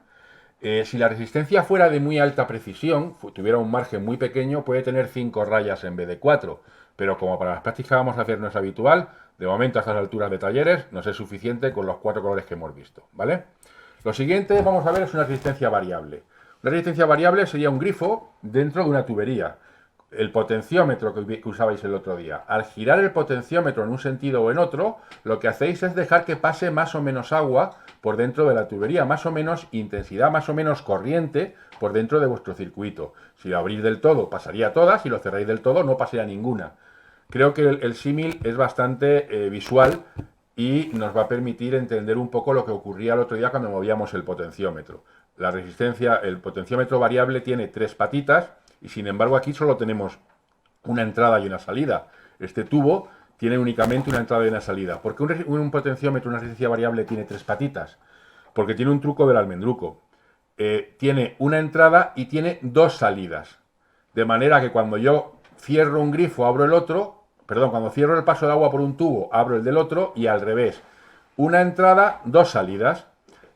Speaker 1: Si la resistencia fuera de muy alta precisión, tuviera un margen muy pequeño, puede tener 5 rayas en vez de 4, pero como para las prácticas vamos a hacer no es habitual, de momento a estas alturas de talleres nos es suficiente con los 4 colores que hemos visto, ¿vale? Lo siguiente vamos a ver es una resistencia variable. Una resistencia variable sería un grifo dentro de una tubería. El potenciómetro que usabais el otro día. Al girar el potenciómetro en un sentido o en otro, lo que hacéis es dejar que pase más o menos agua por dentro de la tubería, más o menos intensidad, más o menos corriente por dentro de vuestro circuito. Si lo abrís del todo, pasaría toda, si lo cerráis del todo, no pasaría ninguna. Creo que el símil es bastante visual y nos va a permitir entender un poco lo que ocurría el otro día cuando movíamos el potenciómetro. La resistencia, el potenciómetro variable tiene 3 patitas, y sin embargo aquí solo tenemos una entrada y una salida. Este tubo tiene únicamente una entrada y una salida. ¿Por qué un potenciómetro, una resistencia variable, tiene 3 patitas? Porque tiene un truco del almendruco. Tiene una entrada y tiene 2 salidas. De manera que cuando yo cierro un grifo, abro el otro, perdón, cuando cierro el paso de agua por un tubo, abro el del otro y al revés. Una entrada, 2 salidas.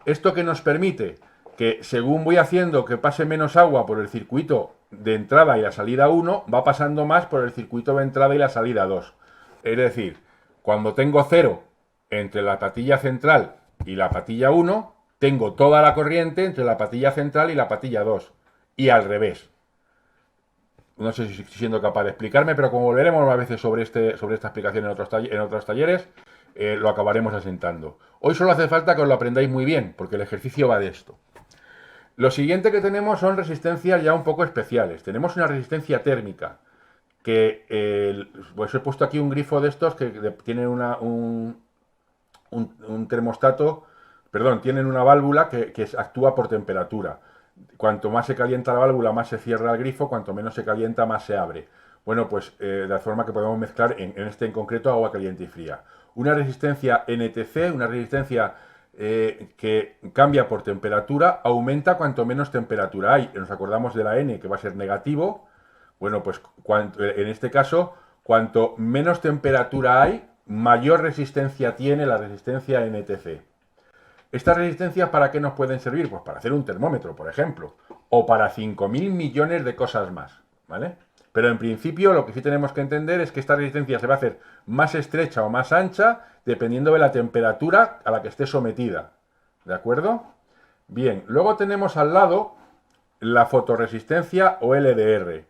Speaker 1: ¿Esto qué nos permite? Que según voy haciendo que pase menos agua por el circuito de entrada y la salida 1, va pasando más por el circuito de entrada y la salida 2. Es decir, cuando tengo 0 entre la patilla central y la patilla 1, tengo toda la corriente entre la patilla central y la patilla 2. Y al revés. No sé si estoy siendo capaz de explicarme, pero como volveremos a veces sobre esta explicación en otros talleres, lo acabaremos asentando. Hoy solo hace falta que os lo aprendáis muy bien, porque el ejercicio va de esto. Lo siguiente que tenemos son resistencias ya un poco especiales. Tenemos una resistencia térmica, que pues he puesto aquí un grifo de estos que tienen un termostato, perdón, tienen una válvula que actúa por temperatura. Cuanto más se calienta la válvula, más se cierra el grifo, cuanto menos se calienta, más se abre. Bueno, pues de la forma que podemos mezclar en este en concreto agua caliente y fría. Una resistencia NTC, una resistencia que cambia por temperatura, aumenta cuanto menos temperatura hay. Nos acordamos de la N, que va a ser negativo. Bueno, pues en este caso, cuanto menos temperatura hay, mayor resistencia tiene la resistencia NTC. ¿Estas resistencias para qué nos pueden servir? Pues para hacer un termómetro, por ejemplo, o para 5.000 millones de cosas más, ¿vale? Pero en principio lo que sí tenemos que entender es que esta resistencia se va a hacer más estrecha o más ancha dependiendo de la temperatura a la que esté sometida. ¿De acuerdo? Bien, luego tenemos al lado la fotorresistencia o LDR.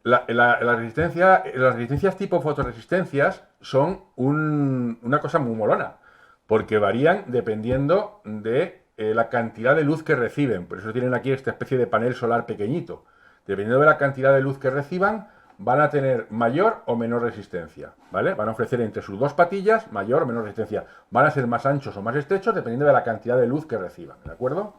Speaker 1: Las resistencias tipo fotorresistencias son una cosa muy molona, porque varían dependiendo de la cantidad de luz que reciben. Por eso tienen aquí esta especie de panel solar pequeñito. Dependiendo de la cantidad de luz que reciban, van a tener mayor o menor resistencia, ¿vale? Van a ofrecer entre sus dos patillas mayor o menor resistencia. Van a ser más anchos o más estrechos dependiendo de la cantidad de luz que reciban, ¿de acuerdo?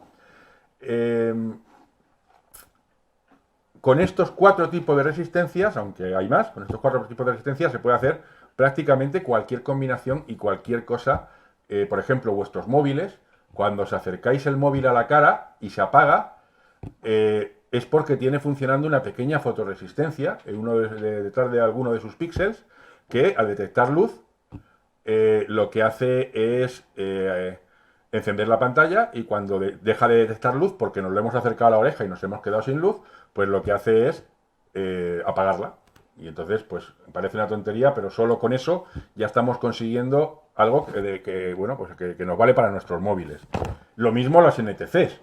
Speaker 1: Con estos 4 tipos de resistencias, aunque hay más, con estos 4 tipos de resistencias se puede hacer prácticamente cualquier combinación y cualquier cosa. Por ejemplo, vuestros móviles, cuando os acercáis el móvil a la cara y se apaga, es porque tiene funcionando una pequeña fotorresistencia detrás de alguno de sus píxeles, que al detectar luz lo que hace es encender la pantalla, y cuando deja de detectar luz porque nos lo hemos acercado a la oreja y nos hemos quedado sin luz, pues lo que hace es apagarla. Y entonces, pues parece una tontería, pero solo con eso ya estamos consiguiendo algo que nos vale para nuestros móviles. Lo mismo las NTCs.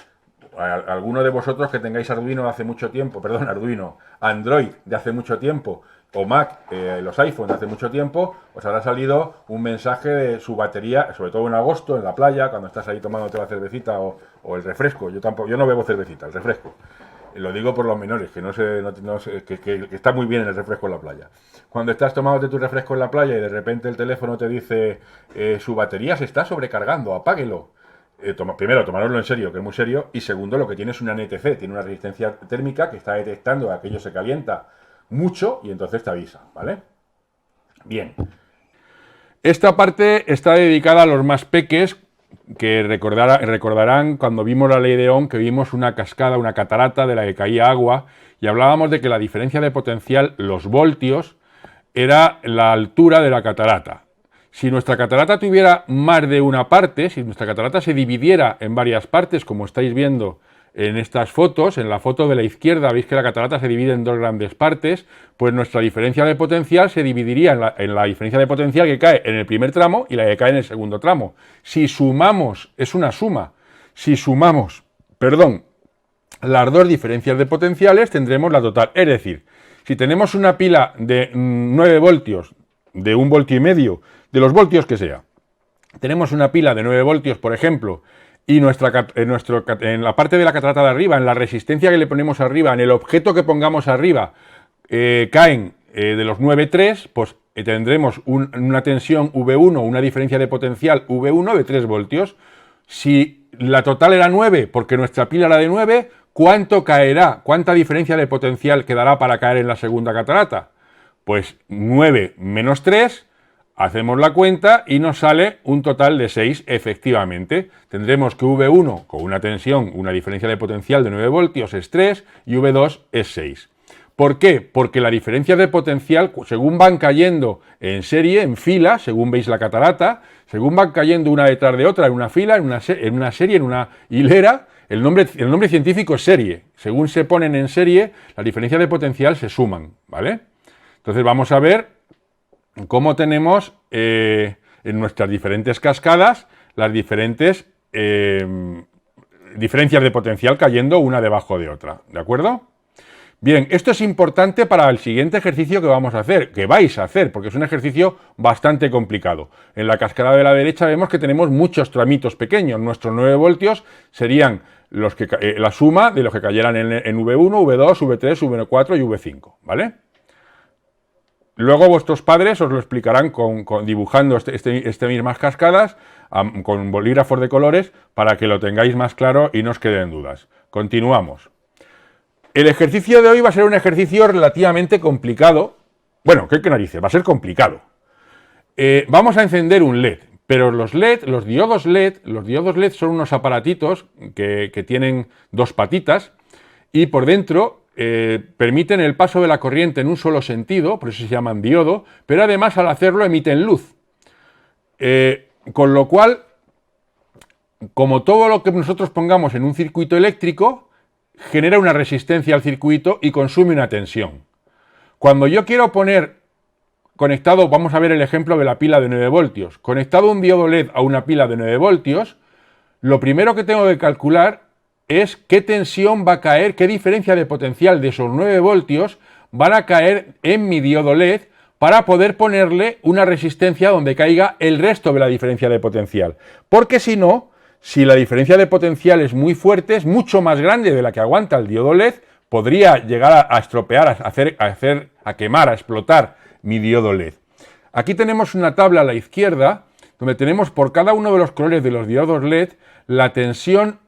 Speaker 1: Alguno de vosotros que tengáis Android de hace mucho tiempo, o Mac, los iPhone de hace mucho tiempo, os habrá salido un mensaje de su batería, sobre todo en agosto, en la playa, cuando estás ahí tomándote la cervecita o el refresco. Yo no bebo cervecita, el refresco. Lo digo por los menores, que está muy bien el refresco en la playa. Cuando estás tomándote tu refresco en la playa y de repente el teléfono te dice su batería se está sobrecargando, apáguelo. Primero, tomároslo en serio, que es muy serio, y segundo, lo que tiene es una NTC, tiene una resistencia térmica que está detectando que aquello se calienta mucho y entonces te avisa, ¿vale? Bien. Esta parte está dedicada a los más peques, que recordarán cuando vimos la ley de Ohm, que vimos una cascada, una catarata de la que caía agua, y hablábamos de que la diferencia de potencial, los voltios, era la altura de la catarata. Si nuestra catarata tuviera más de una parte, si nuestra catarata se dividiera en varias partes, como estáis viendo en estas fotos, en la foto de la izquierda veis que la catarata se divide en 2 grandes partes, pues nuestra diferencia de potencial se dividiría en la diferencia de potencial que cae en el primer tramo y la que cae en el segundo tramo. Si sumamos, es una suma, si sumamos, las 2 diferencias de potenciales tendremos la total. Es decir, si tenemos una pila de 9 voltios, de 1,5 voltios, de los voltios que sea, tenemos una pila de 9 voltios, por ejemplo, y en la parte de la catarata de arriba, en la resistencia que le ponemos arriba, en el objeto que pongamos arriba, caen de los 9,3, pues tendremos una tensión V1, una diferencia de potencial V1 de 3 voltios. Si la total era 9, porque nuestra pila era de 9, ¿cuánto caerá? ¿Cuánta diferencia de potencial quedará para caer en la segunda catarata? Pues 9 menos 3, hacemos la cuenta y nos sale un total de 6, efectivamente. Tendremos que V1 con una tensión, una diferencia de potencial de 9 voltios es 3 y V2 es 6. ¿Por qué? Porque la diferencia de potencial, según van cayendo en serie, en fila, según veis la catarata, según van cayendo una detrás de otra, en una fila, en una serie, en una hilera, el nombre científico es serie. Según se ponen en serie, la diferencia de potencial se suman, ¿vale? Entonces vamos a ver cómo tenemos en nuestras diferentes cascadas las diferentes diferencias de potencial cayendo una debajo de otra, ¿de acuerdo? Bien, esto es importante para el siguiente ejercicio que vamos a hacer, que vais a hacer, porque es un ejercicio bastante complicado. En la cascada de la derecha vemos que tenemos muchos tramitos pequeños. Nuestros 9 voltios serían la suma de los que cayeran en V1, V2, V3, V4 y V5, ¿vale? Luego vuestros padres os lo explicarán dibujando este mismas cascadas con bolígrafos de colores para que lo tengáis más claro y no os queden dudas. Continuamos. El ejercicio de hoy va a ser un ejercicio relativamente complicado. Bueno, ¿qué narices? Va a ser complicado. Vamos a encender un LED, pero los diodos LED son unos aparatitos que tienen 2 patitas y por dentro permiten el paso de la corriente en un solo sentido, por eso se llaman diodo, pero además al hacerlo emiten luz. Con lo cual, como todo lo que nosotros pongamos en un circuito eléctrico, genera una resistencia al circuito y consume una tensión. Cuando yo quiero poner conectado, vamos a ver el ejemplo de la pila de 9 voltios, conectado un diodo LED a una pila de 9 voltios, lo primero que tengo que calcular es qué tensión va a caer, qué diferencia de potencial de esos 9 voltios van a caer en mi diodo LED para poder ponerle una resistencia donde caiga el resto de la diferencia de potencial. Porque si no, si la diferencia de potencial es muy fuerte, es mucho más grande de la que aguanta el diodo LED, podría llegar a estropear, a quemar, a explotar mi diodo LED. Aquí tenemos una tabla a la izquierda donde tenemos por cada uno de los colores de los diodos LED la tensión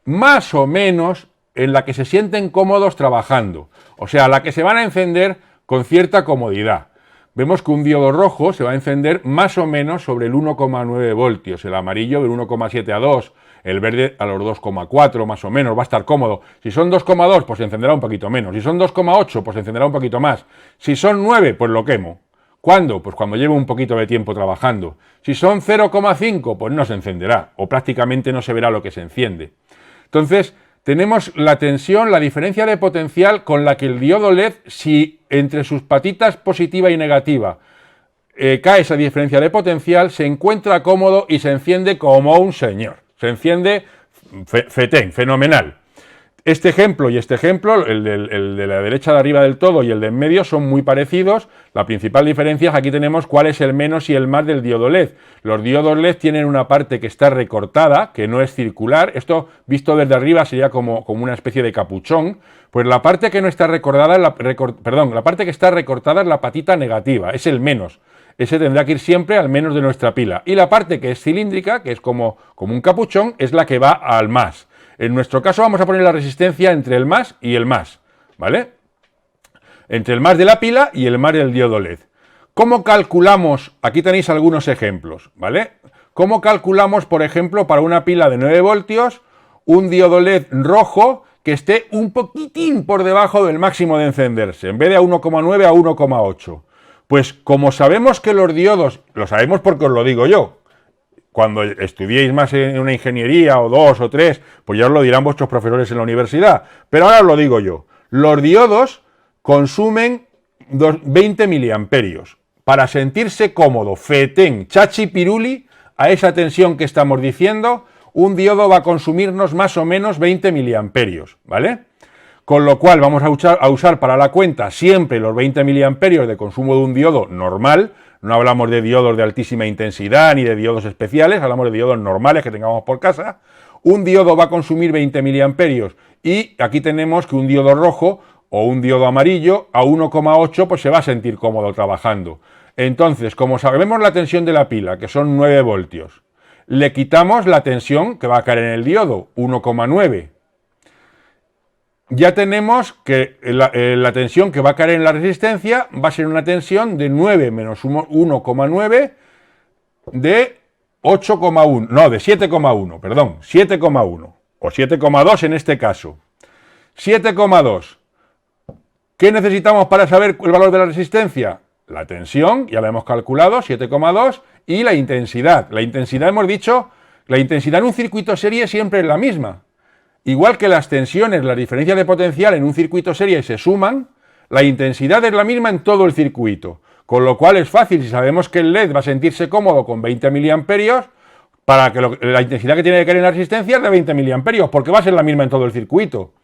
Speaker 1: más o menos en la que se sienten cómodos trabajando, o sea, la que se van a encender con cierta comodidad. Vemos que un diodo rojo se va a encender más o menos sobre el 1,9 voltios, el amarillo del 1,7 a 2, el verde a los 2,4 más o menos, va a estar cómodo. Si son 2,2 pues se encenderá un poquito menos, si son 2,8 pues se encenderá un poquito más, si son 9 pues lo quemo. ¿Cuándo? Pues cuando lleve un poquito de tiempo trabajando. Si son 0,5 pues no se encenderá o prácticamente no se verá lo que se enciende. Entonces tenemos la tensión, la diferencia de potencial con la que el diodo LED, si entre sus patitas positiva y negativa cae esa diferencia de potencial, se encuentra cómodo y se enciende como un señor. Se enciende fetén, fenomenal. Este ejemplo y este ejemplo, el de la derecha de arriba del todo y el de en medio, son muy parecidos. La principal diferencia es aquí tenemos cuál es el menos y el más del diodo LED. Los diodos LED tienen una parte que está recortada, que no es circular. Esto, visto desde arriba, sería como una especie de capuchón. Pues la parte que no está recordada, la parte que está recortada es la patita negativa, es el menos. Ese tendrá que ir siempre al menos de nuestra pila. Y la parte que es cilíndrica, que es como un capuchón, es la que va al más. En nuestro caso vamos a poner la resistencia entre el más y el más, ¿vale? Entre el más de la pila y el más del diodo LED. ¿Cómo calculamos? Aquí tenéis algunos ejemplos, ¿vale? ¿Cómo calculamos, por ejemplo, para una pila de 9 voltios, un diodo LED rojo que esté un poquitín por debajo del máximo de encenderse, en vez de a 1,9 a 1,8? Pues como sabemos que los diodos, lo sabemos porque os lo digo yo, cuando estudiéis más en una ingeniería o 2 o 3, pues ya os lo dirán vuestros profesores en la universidad. Pero ahora os lo digo yo. Los diodos consumen 20 miliamperios. Para sentirse cómodo, fetén, chachi piruli, a esa tensión que estamos diciendo, un diodo va a consumirnos más o menos 20 miliamperios, ¿vale? Con lo cual vamos a usar para la cuenta siempre los 20 miliamperios de consumo de un diodo normal. No hablamos de diodos de altísima intensidad ni de diodos especiales, hablamos de diodos normales que tengamos por casa. Un diodo va a consumir 20 miliamperios y aquí tenemos que un diodo rojo o un diodo amarillo a 1,8 pues se va a sentir cómodo trabajando. Entonces, como sabemos la tensión de la pila, que son 9 voltios, le quitamos la tensión que va a caer en el diodo, 1,9. Ya tenemos que la tensión que va a caer en la resistencia va a ser una tensión de 9 menos 1,9 de 8,1, no, de 7,1, perdón, 7,1 o 7,2 en este caso. 7,2. ¿Qué necesitamos para saber el valor de la resistencia? La tensión, ya la hemos calculado, 7,2, y la intensidad. La intensidad, hemos dicho, la intensidad en un circuito serie siempre es la misma. Igual que las tensiones, las diferencias de potencial en un circuito serie se suman, la intensidad es la misma en todo el circuito. Con lo cual es fácil, si sabemos que el LED va a sentirse cómodo con 20 miliamperios, para que la intensidad que tiene que caer en la resistencia es de 20 miliamperios, porque va a ser la misma en todo el circuito.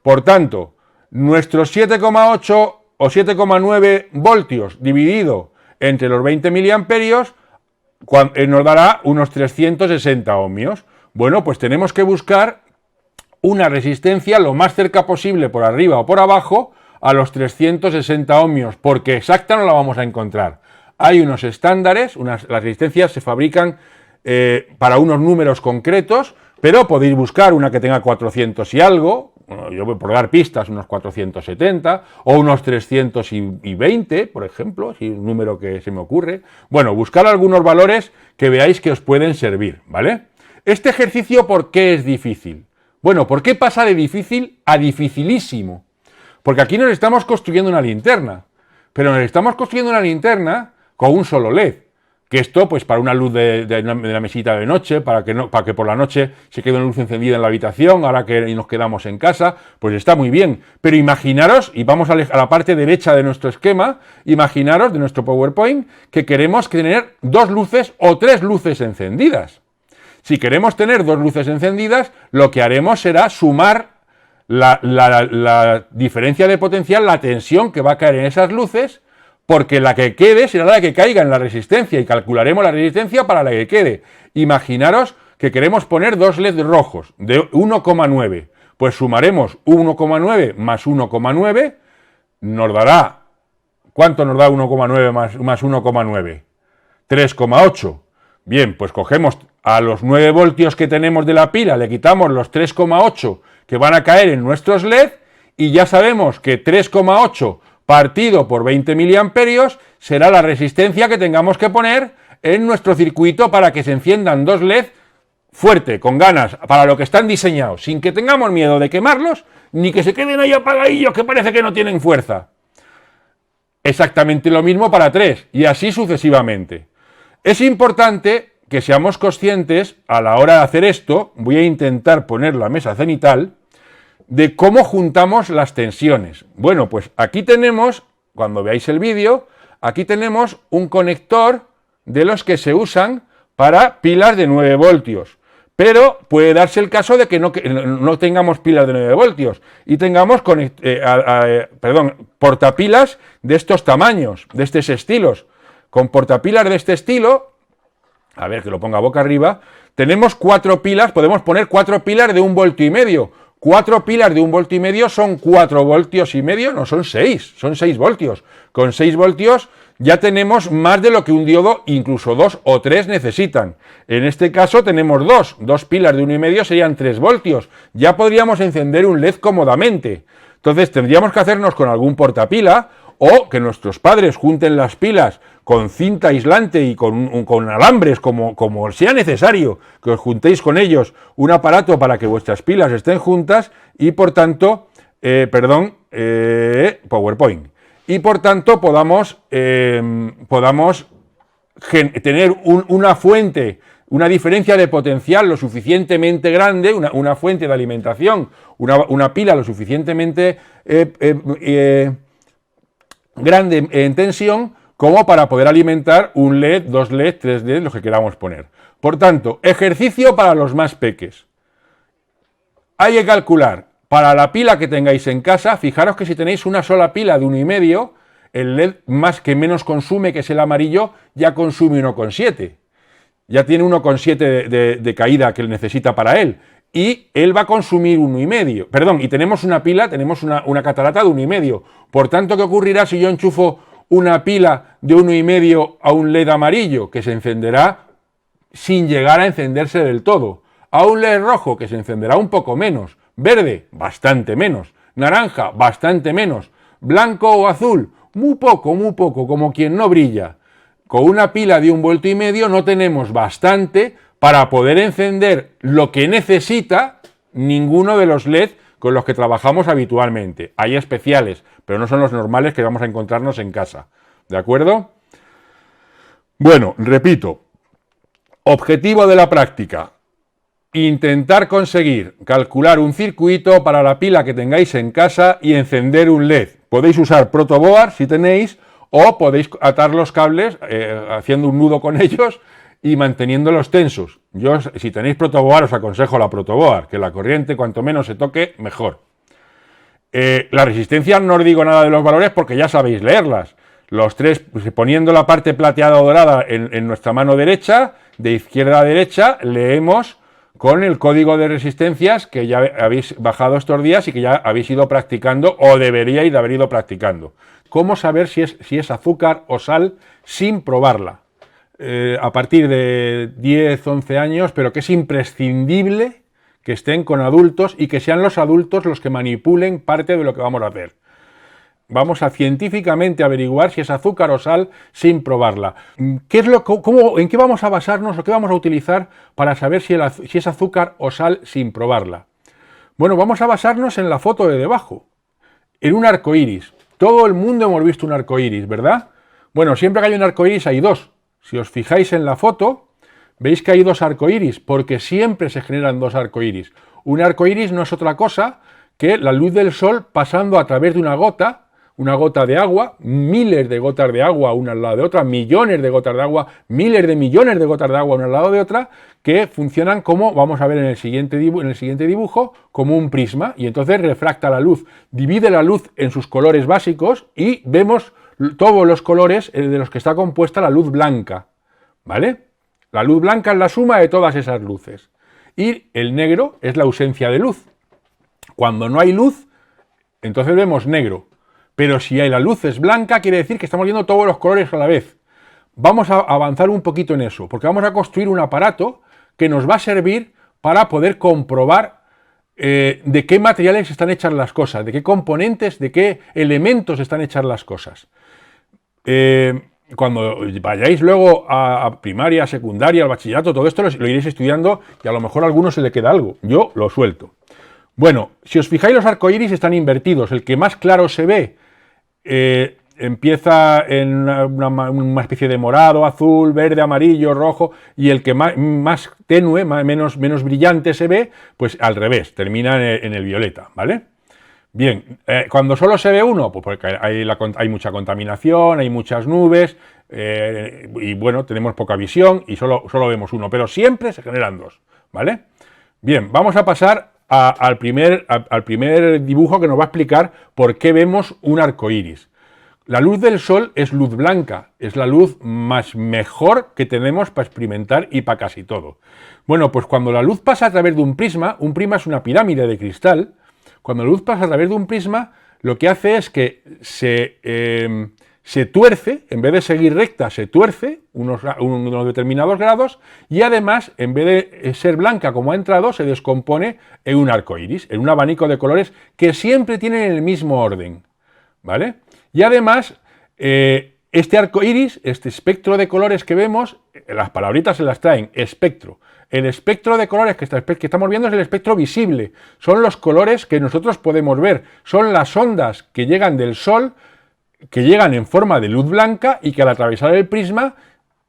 Speaker 1: Por tanto, nuestros 7,8 o 7,9 voltios dividido entre los 20 miliamperios nos dará unos 360 ohmios. Bueno, pues tenemos que buscar una resistencia lo más cerca posible por arriba o por abajo a los 360 ohmios, porque exacta no la vamos a encontrar. Hay unos estándares, las resistencias se fabrican para unos números concretos, pero podéis buscar una que tenga 400 y algo, yo voy por dar pistas, unos 470, o unos 320, por ejemplo, si es un número que se me ocurre. Bueno, buscar algunos valores que veáis que os pueden servir, ¿vale? Este ejercicio, ¿por qué es difícil? Bueno, ¿por qué pasa de difícil a dificilísimo? Porque aquí nos estamos construyendo una linterna, pero nos estamos construyendo una linterna con un solo LED. Que esto, pues para una luz de la mesita de noche, para que por la noche se quede una luz encendida en la habitación, ahora que nos quedamos en casa, pues está muy bien. Pero imaginaros, y vamos a la parte derecha de nuestro esquema, imaginaros de nuestro PowerPoint, que queremos tener 2 luces o 3 luces encendidas. Si queremos tener 2 luces encendidas, lo que haremos será sumar la diferencia de potencial, la tensión que va a caer en esas luces, porque la que quede será la que caiga en la resistencia y calcularemos la resistencia para la que quede. Imaginaros que queremos poner 2 LED rojos de 1,9. Pues sumaremos 1,9 más 1,9, nos dará... ¿Cuánto nos da 1,9 más 1,9? 3,8. Bien, pues cogemos a los 9 voltios que tenemos de la pila, le quitamos los 3,8 que van a caer en nuestros LED y ya sabemos que 3,8 partido por 20 miliamperios será la resistencia que tengamos que poner en nuestro circuito para que se enciendan 2 LED fuerte, con ganas, para lo que están diseñados, sin que tengamos miedo de quemarlos, ni que se queden ahí apagadillos que parece que no tienen fuerza. Exactamente lo mismo para 3, y así sucesivamente. Es importante que seamos conscientes, a la hora de hacer esto, voy a intentar poner la mesa cenital, de cómo juntamos las tensiones. Bueno, pues aquí tenemos, cuando veáis el vídeo, aquí tenemos un conector de los que se usan para pilas de 9 voltios. Pero puede darse el caso de que no tengamos pilas de 9 voltios y tengamos portapilas de estos tamaños, de estos estilos. Con portapilas de este estilo, a ver que lo ponga boca arriba, tenemos 4 pilas, podemos poner 4 pilas de 1,5 voltios. 4 pilas de 1,5 voltios son 4,5 voltios, no son 6, son 6 voltios. Con 6 voltios ya tenemos más de lo que un diodo, incluso 2 o 3 necesitan. En este caso tenemos 2 pilas de 1,5 serían 3 voltios. Ya podríamos encender un LED cómodamente. Entonces tendríamos que hacernos con algún portapila o que nuestros padres junten las pilas con cinta aislante y con alambres, como sea necesario, que os juntéis con ellos un aparato para que vuestras pilas estén juntas y por tanto, PowerPoint, y por tanto podamos tener una fuente, una diferencia de potencial lo suficientemente grande, una fuente de alimentación, una pila lo suficientemente grande en tensión como para poder alimentar un LED, 2 LED, 3 LED, lo que queramos poner. Por tanto, ejercicio para los más peques. Hay que calcular, para la pila que tengáis en casa, fijaros que si tenéis una sola pila de 1,5, el LED más que menos consume, que es el amarillo, ya consume 1,7. Ya tiene 1,7 de caída que necesita para él. Y él va a consumir 1,5. Perdón, y tenemos una pila, tenemos una catarata de 1,5. Por tanto, ¿qué ocurrirá si yo enchufo una pila de 1,5 a un LED amarillo? Que se encenderá sin llegar a encenderse del todo. A un LED rojo, que se encenderá un poco menos. Verde, bastante menos. Naranja, bastante menos. Blanco o azul, muy poco, como quien no brilla. Con una pila de 1,5 voltios no tenemos bastante para poder encender lo que necesita ninguno de los LED con los que trabajamos habitualmente. Hay especiales, pero no son los normales que vamos a encontrarnos en casa. ¿De acuerdo? Bueno, repito. Objetivo de la práctica. Intentar conseguir calcular un circuito para la pila que tengáis en casa y encender un LED. Podéis usar protoboard si tenéis, o podéis atar los cables haciendo un nudo con ellos y manteniéndolos tensos. Yo, si tenéis protoboard, os aconsejo la protoboard, que la corriente cuanto menos se toque, mejor. La resistencia no os digo nada de los valores porque ya sabéis leerlas. Los 3, pues, poniendo la parte plateada o dorada en nuestra mano derecha, de izquierda a derecha, leemos con el código de resistencias que ya habéis bajado estos días y que ya habéis ido practicando o deberíais de haber ido practicando. ¿Cómo saber si es azúcar o sal sin probarla? A partir de 10, 11 años, pero que es imprescindible que estén con adultos y que sean los adultos los que manipulen parte de lo que vamos a hacer. Vamos a científicamente averiguar si es azúcar o sal sin probarla. ¿En qué vamos a basarnos o qué vamos a utilizar para saber si es azúcar o sal sin probarla? Bueno, vamos a basarnos en la foto de debajo, en un arco iris. Todo el mundo hemos visto un arco iris, ¿verdad? Bueno, siempre que hay un arco iris hay 2. si os fijáis en la foto, veis que hay dos arcoíris, porque siempre se generan dos arcoíris. Un arcoíris no es otra cosa que la luz del sol pasando a través de una gota de agua, miles de gotas de agua una al lado de otra, millones de gotas de agua, miles de millones de gotas de agua una al lado de otra, que funcionan como, vamos a ver en el siguiente dibujo, como un prisma, y entonces refracta la luz, divide la luz en sus colores básicos y vemos todos los colores de los que está compuesta la luz blanca, ¿vale? La luz blanca es la suma de todas esas luces, y el negro es la ausencia de luz. Cuando no hay luz, entonces vemos negro. Pero si la luz es blanca, quiere decir que estamos viendo todos los colores a la vez. Vamos a avanzar un poquito en eso, porque vamos a construir un aparato que nos va a servir para poder comprobar de qué materiales están hechas las cosas, de qué componentes, de qué elementos están hechas las cosas. Cuando vayáis luego a primaria, secundaria, al bachillerato, todo esto lo iréis estudiando y a lo mejor a alguno se le queda algo. Yo lo suelto. Bueno, si os fijáis, los arcoíris están invertidos. El que más claro se ve empieza en una especie de morado, azul, verde, amarillo, rojo, y el que más tenue, menos brillante se ve, pues al revés, termina en el violeta, ¿vale? Bien, cuando solo se ve uno, pues porque hay mucha contaminación, hay muchas nubes, y bueno, tenemos poca visión y solo vemos uno, pero siempre se generan dos, ¿vale? Bien, vamos a pasar al primer dibujo que nos va a explicar por qué vemos un arco iris. La luz del sol es luz blanca, es la luz mejor que tenemos para experimentar y para casi todo. Bueno, pues cuando la luz pasa a través de un prisma es una pirámide de cristal. Cuando la luz pasa a través de un prisma, lo que hace es que se tuerce, en vez de seguir recta, se tuerce unos determinados grados, y además, en vez de ser blanca como ha entrado, se descompone en un arco iris, en un abanico de colores que siempre tienen el mismo orden, ¿vale? Y además, este arco iris, este espectro de colores que vemos, las palabritas se las traen, espectro. El espectro de colores que estamos viendo es el espectro visible, son los colores que nosotros podemos ver, son las ondas que llegan del sol, que llegan en forma de luz blanca y que al atravesar el prisma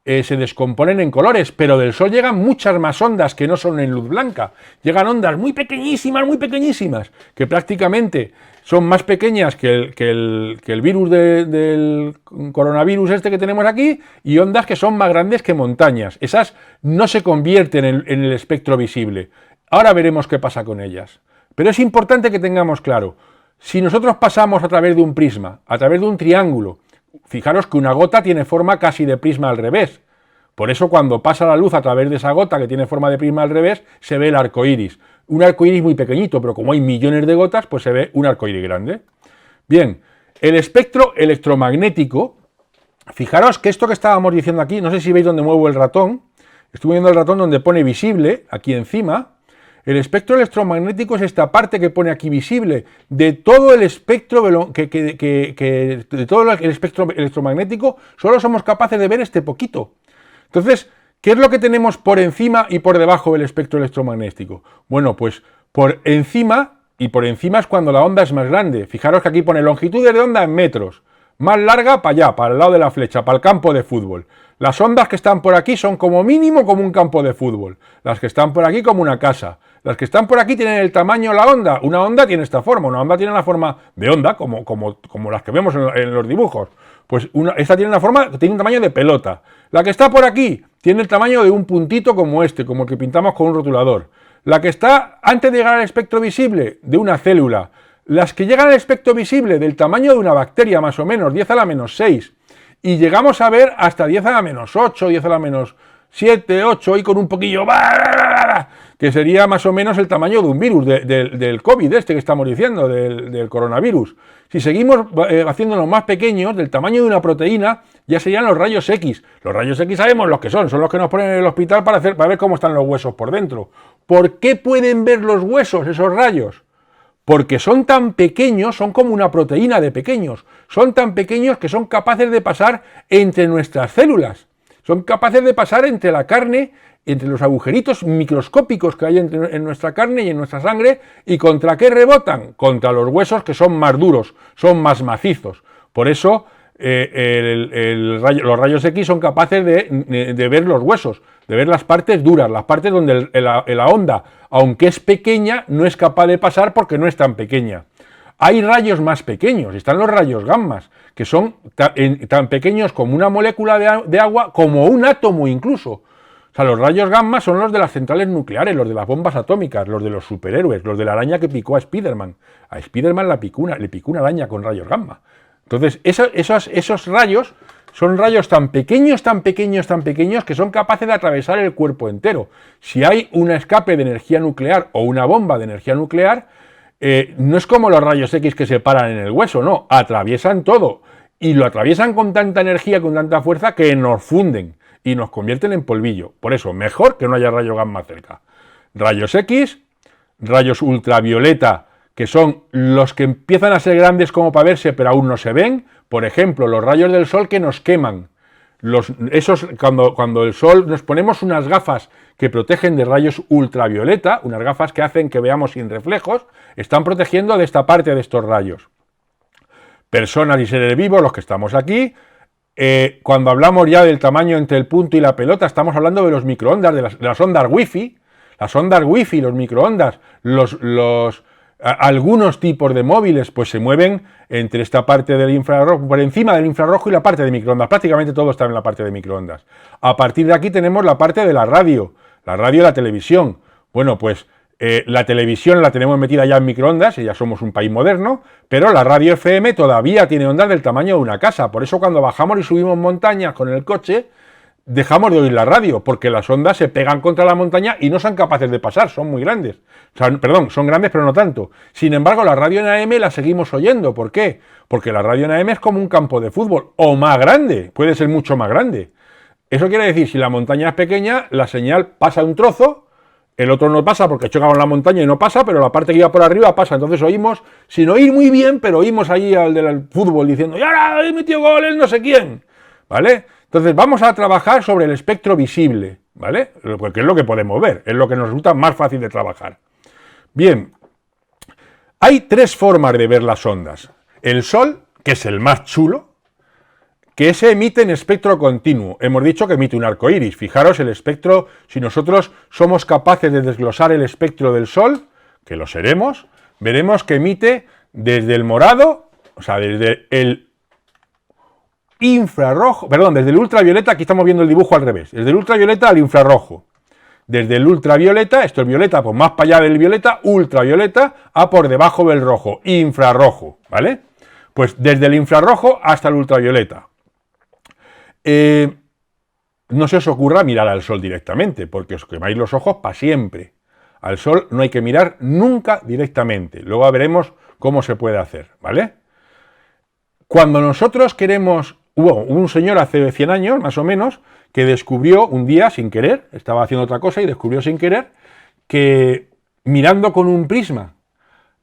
Speaker 1: se descomponen en colores, pero del sol llegan muchas más ondas que no son en luz blanca, llegan ondas muy pequeñísimas, que prácticamente son más pequeñas que el virus del coronavirus este que tenemos aquí, y ondas que son más grandes que montañas. Esas no se convierten en el espectro visible. Ahora veremos qué pasa con ellas. Pero es importante que tengamos claro, si nosotros pasamos a través de un prisma, a través de un triángulo, fijaros que una gota tiene forma casi de prisma al revés. Por eso cuando pasa la luz a través de esa gota que tiene forma de prisma al revés, se ve el arco iris. Un arco iris muy pequeñito, pero como hay millones de gotas, pues se ve un arco iris grande. Bien, el espectro electromagnético, fijaros que esto que estábamos diciendo aquí, no sé si veis dónde muevo el ratón, estoy moviendo el ratón donde pone visible, aquí encima. El espectro electromagnético es esta parte que pone aquí visible. De todo el espectro el espectro electromagnético, solo somos capaces de ver este poquito. Entonces, ¿qué es lo que tenemos por encima y por debajo del espectro electromagnético? Bueno, pues por encima es cuando la onda es más grande. Fijaros que aquí pone longitudes de onda en metros. Más larga para allá, para el lado de la flecha, para el campo de fútbol. Las ondas que están por aquí son como mínimo como un campo de fútbol. Las que están por aquí como una casa. Las que están por aquí tienen el tamaño de la onda. Una onda tiene esta forma. Una onda tiene la forma de onda, como las que vemos en los dibujos. Pues esta tiene tiene un tamaño de pelota. La que está por aquí tiene el tamaño de un puntito como este, como el que pintamos con un rotulador. La que está antes de llegar al espectro visible, de una célula. Las que llegan al espectro visible del tamaño de una bacteria, más o menos, 10 a la menos 6. Y llegamos a ver hasta 10 a la menos 8, 10 a la menos 7, 8, y con un poquillo, que sería más o menos el tamaño de un virus, del COVID este que estamos diciendo, del coronavirus. Si seguimos haciéndolos más pequeños, del tamaño de una proteína, ya serían los rayos X. Los rayos X sabemos los que son los que nos ponen en el hospital para ver cómo están los huesos por dentro. ¿Por qué pueden ver los huesos esos rayos? Porque son tan pequeños, son como una proteína de pequeños, son tan pequeños que son capaces de pasar entre nuestras células, son capaces de pasar entre la carne, entre los agujeritos microscópicos que hay en nuestra carne y en nuestra sangre, ¿y contra qué rebotan? Contra los huesos, que son más duros, son más macizos. Por eso los rayos X son capaces de ver los huesos, de ver las partes duras, las partes donde la onda, aunque es pequeña, no es capaz de pasar porque no es tan pequeña. Hay rayos más pequeños, están los rayos gammas, que son tan pequeños como una molécula de agua, como un átomo incluso. O sea, los rayos gamma son los de las centrales nucleares, los de las bombas atómicas, los de los superhéroes, los de la araña que picó a Spiderman. A Spiderman le picó una araña con rayos gamma. Entonces, esos rayos son rayos tan pequeños, tan pequeños, tan pequeños, que son capaces de atravesar el cuerpo entero. Si hay un escape de energía nuclear o una bomba de energía nuclear, no es como los rayos X que se paran en el hueso, no, atraviesan todo. Y lo atraviesan con tanta energía, con tanta fuerza, que nos funden y nos convierten en polvillo. Por eso, mejor que no haya rayos gamma cerca. Rayos X, rayos ultravioleta, que son los que empiezan a ser grandes como para verse, pero aún no se ven. Por ejemplo, los rayos del sol que nos queman. Cuando el sol nos ponemos unas gafas que protegen de rayos ultravioleta, unas gafas que hacen que veamos sin reflejos, están protegiendo de esta parte de estos rayos. Personas y seres vivos, los que estamos aquí, cuando hablamos ya del tamaño entre el punto y la pelota, estamos hablando de los microondas, de las ondas wifi, los microondas, algunos tipos de móviles pues se mueven entre esta parte del infrarrojo, por encima del infrarrojo y la parte de microondas. Prácticamente todo está en la parte de microondas. A partir de aquí tenemos la parte de la radio y la televisión. Bueno, pues la televisión la tenemos metida ya en microondas, y ya somos un país moderno, pero la radio FM todavía tiene ondas del tamaño de una casa. Por eso cuando bajamos y subimos montañas con el coche, dejamos de oír la radio, porque las ondas se pegan contra la montaña y no son capaces de pasar, son muy grandes. O sea, perdón, son grandes pero no tanto. Sin embargo, la radio en AM la seguimos oyendo. ¿Por qué? Porque la radio en AM es como un campo de fútbol, o más grande, puede ser mucho más grande. Eso quiere decir, si la montaña es pequeña, la señal pasa un trozo, el otro no pasa porque choca con la montaña y no pasa, pero la parte que iba por arriba pasa. Entonces oímos, sin oír muy bien, pero oímos ahí al del fútbol diciendo, ¡y ahora he metido gol el no sé quién! ¿Vale? Entonces vamos a trabajar sobre el espectro visible, ¿vale? Porque es lo que podemos ver, es lo que nos resulta más fácil de trabajar. Bien, hay tres formas de ver las ondas. El Sol, que es el más chulo, que se emite en espectro continuo. Hemos dicho que emite un arco iris. Fijaros el espectro, si nosotros somos capaces de desglosar el espectro del Sol, que lo seremos, veremos que emite desde el morado, o sea, desde el infrarrojo, perdón, desde el ultravioleta, aquí estamos viendo el dibujo al revés, desde el ultravioleta al infrarrojo. Desde el ultravioleta, esto es violeta, pues más para allá del violeta, ultravioleta, a por debajo del rojo, infrarrojo, ¿vale? Pues desde el infrarrojo hasta el ultravioleta. No se os ocurra mirar al sol directamente, porque os quemáis los ojos para siempre. Al sol no hay que mirar nunca directamente. Luego veremos cómo se puede hacer, ¿vale? Cuando nosotros queremos... Hubo un señor hace 100 años, más o menos, que descubrió un día, sin querer, estaba haciendo otra cosa y descubrió sin querer, que mirando con un prisma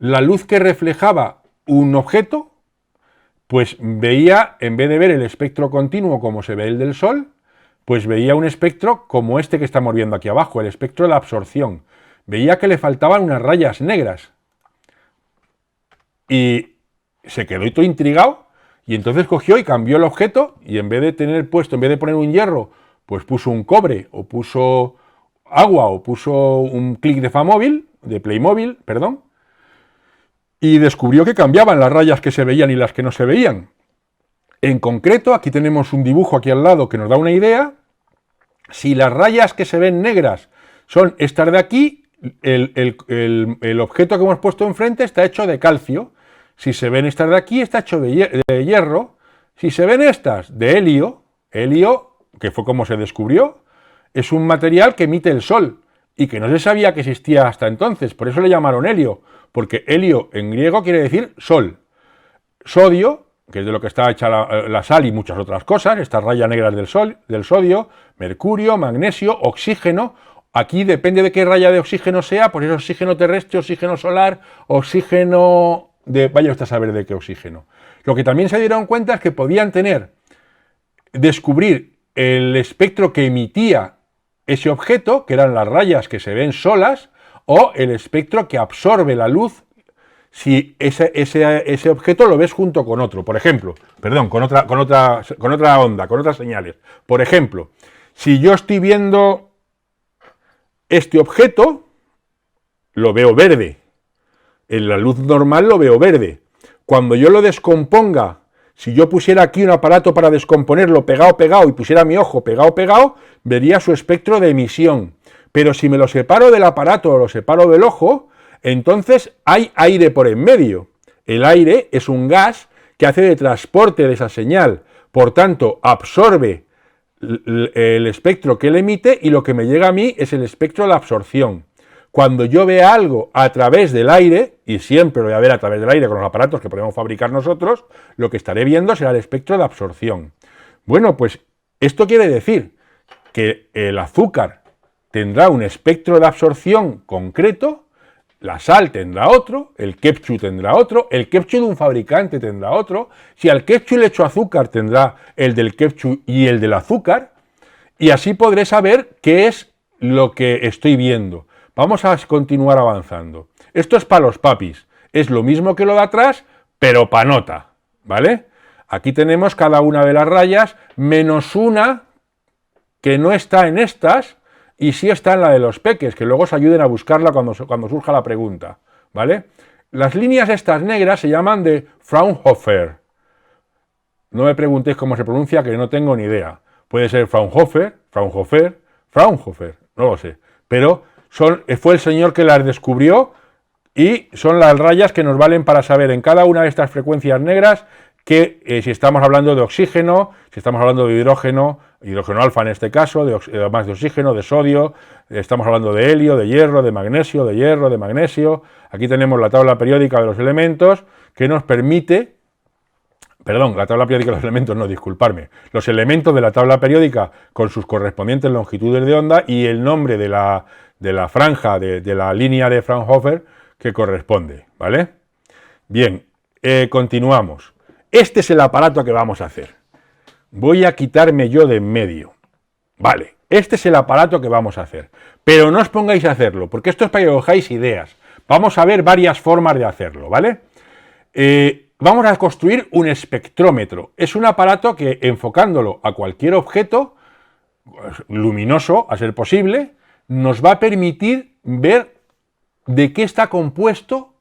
Speaker 1: la luz que reflejaba un objeto, pues veía, en vez de ver el espectro continuo como se ve el del Sol, pues veía un espectro como este que estamos viendo aquí abajo, el espectro de la absorción. Veía que le faltaban unas rayas negras. Y se quedó todo intrigado. Y entonces cogió y cambió el objeto y en vez de tener puesto, en vez de poner un hierro, pues puso un cobre o puso agua o puso un clic de Famóvil, de Playmobil, perdón, y descubrió que cambiaban las rayas que se veían y las que no se veían. En concreto, aquí tenemos un dibujo aquí al lado que nos da una idea. Si las rayas que se ven negras son estas de aquí, el objeto que hemos puesto enfrente está hecho de calcio. Si se ven estas de aquí, está hecho de hierro. Si se ven estas de helio, que fue como se descubrió, es un material que emite el Sol y que no se sabía que existía hasta entonces. Por eso le llamaron helio, porque helio en griego quiere decir sol. Sodio, que es de lo que está hecha la sal y muchas otras cosas, estas rayas negras del sodio, mercurio, magnesio, oxígeno. Aquí depende de qué raya de oxígeno sea, pues es oxígeno terrestre, oxígeno solar, oxígeno... vaya usted a saber de qué oxígeno. Lo que también se dieron cuenta es que podían descubrir el espectro que emitía ese objeto, que eran las rayas que se ven solas, o el espectro que absorbe la luz si ese objeto lo ves junto con otro. Por ejemplo, perdón, con otra onda, con otras señales. Por ejemplo, si yo estoy viendo este objeto, lo veo verde. En la luz normal lo veo verde. Cuando yo lo descomponga, si yo pusiera aquí un aparato para descomponerlo pegado y pusiera mi ojo pegado, vería su espectro de emisión. Pero si me lo separo del aparato o lo separo del ojo, entonces hay aire por en medio. El aire es un gas que hace de transporte de esa señal. Por tanto, absorbe el espectro que él emite y lo que me llega a mí es el espectro de la absorción. Cuando yo vea algo a través del aire, y siempre lo voy a ver a través del aire con los aparatos que podemos fabricar nosotros, lo que estaré viendo será el espectro de absorción. Bueno, pues esto quiere decir que el azúcar tendrá un espectro de absorción concreto, la sal tendrá otro, el ketchup tendrá otro, el ketchup de un fabricante tendrá otro, si al ketchup le echo azúcar tendrá el del ketchup y el del azúcar, y así podré saber qué es lo que estoy viendo. Vamos a continuar avanzando. Esto es para los papis. Es lo mismo que lo de atrás, pero pa' nota, ¿vale? Aquí tenemos cada una de las rayas, menos una que no está en estas y sí está en la de los peques, que luego os ayuden a buscarla cuando surja la pregunta, ¿vale? Las líneas estas negras se llaman de Fraunhofer. No me preguntéis cómo se pronuncia, que no tengo ni idea. Puede ser Fraunhofer, no lo sé. Pero fue el señor que las descubrió y son las rayas que nos valen para saber en cada una de estas frecuencias negras que si estamos hablando de oxígeno, si estamos hablando de hidrógeno alfa en este caso, más de oxígeno, de sodio, estamos hablando de helio, de hierro, de magnesio, de hierro, de magnesio. Aquí tenemos la tabla periódica de los elementos que nos permite, perdón, la tabla periódica de los elementos, no, disculparme, los elementos de la tabla periódica con sus correspondientes longitudes de onda y el nombre de la franja, de la línea de Fraunhofer que corresponde, ¿vale? Bien, continuamos. Este es el aparato que vamos a hacer. Voy a quitarme yo de en medio. Vale, este es el aparato que vamos a hacer. Pero no os pongáis a hacerlo, porque esto es para que cojáis ideas. Vamos a ver varias formas de hacerlo, ¿vale? Vamos a construir un espectrómetro. Es un aparato que, enfocándolo a cualquier objeto luminoso, a ser posible, nos va a permitir ver de qué está compuesto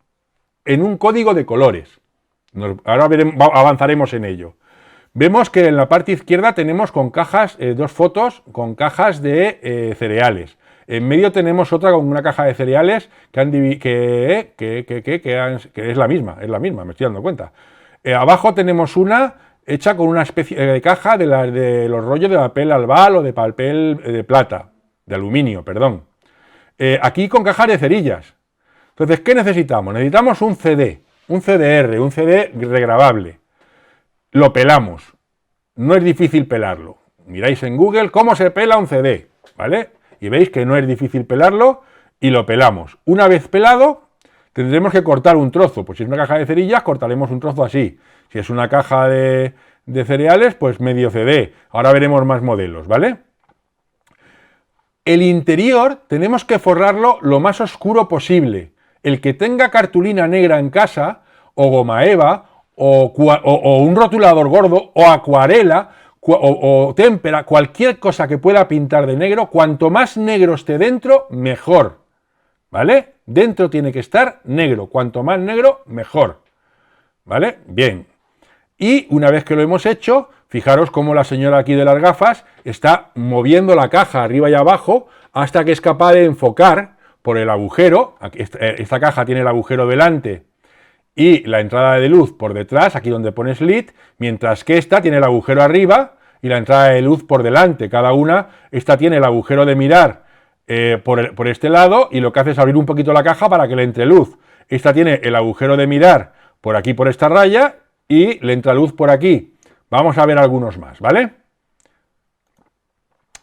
Speaker 1: en un código de colores. Ahora avanzaremos en ello. Vemos que en la parte izquierda tenemos con cajas, dos fotos con cajas de cereales. En medio tenemos otra con una caja de cereales que es la misma, me estoy dando cuenta. Abajo tenemos una hecha con una especie de caja de los rollos de papel albal o de papel de plata, de aluminio, perdón. Aquí con cajas de cerillas. Entonces, ¿qué necesitamos? Necesitamos un CD, un CDR, un CD regrabable. Lo pelamos. No es difícil pelarlo. Miráis en Google cómo se pela un CD, ¿vale? Y veis que no es difícil pelarlo y lo pelamos. Una vez pelado, tendremos que cortar un trozo. Pues si es una caja de cerillas, cortaremos un trozo así. Si es una caja de cereales, pues medio CD. Ahora veremos más modelos, ¿vale? El interior tenemos que forrarlo lo más oscuro posible. El que tenga cartulina negra en casa, o goma eva, o un rotulador gordo, o acuarela, o témpera, cualquier cosa que pueda pintar de negro, cuanto más negro esté dentro, mejor, ¿vale? Dentro tiene que estar negro, cuanto más negro, mejor, ¿vale? Bien. Y una vez que lo hemos hecho, fijaros cómo la señora aquí de las gafas está moviendo la caja arriba y abajo hasta que es capaz de enfocar por el agujero. Esta caja tiene el agujero delante y la entrada de luz por detrás, aquí donde pone slit, mientras que esta tiene el agujero arriba y la entrada de luz por delante. Cada una, esta tiene el agujero de mirar por este lado y lo que hace es abrir un poquito la caja para que le entre luz. Esta tiene el agujero de mirar por aquí, por esta raya, y le entra luz por aquí. Vamos a ver algunos más, ¿vale?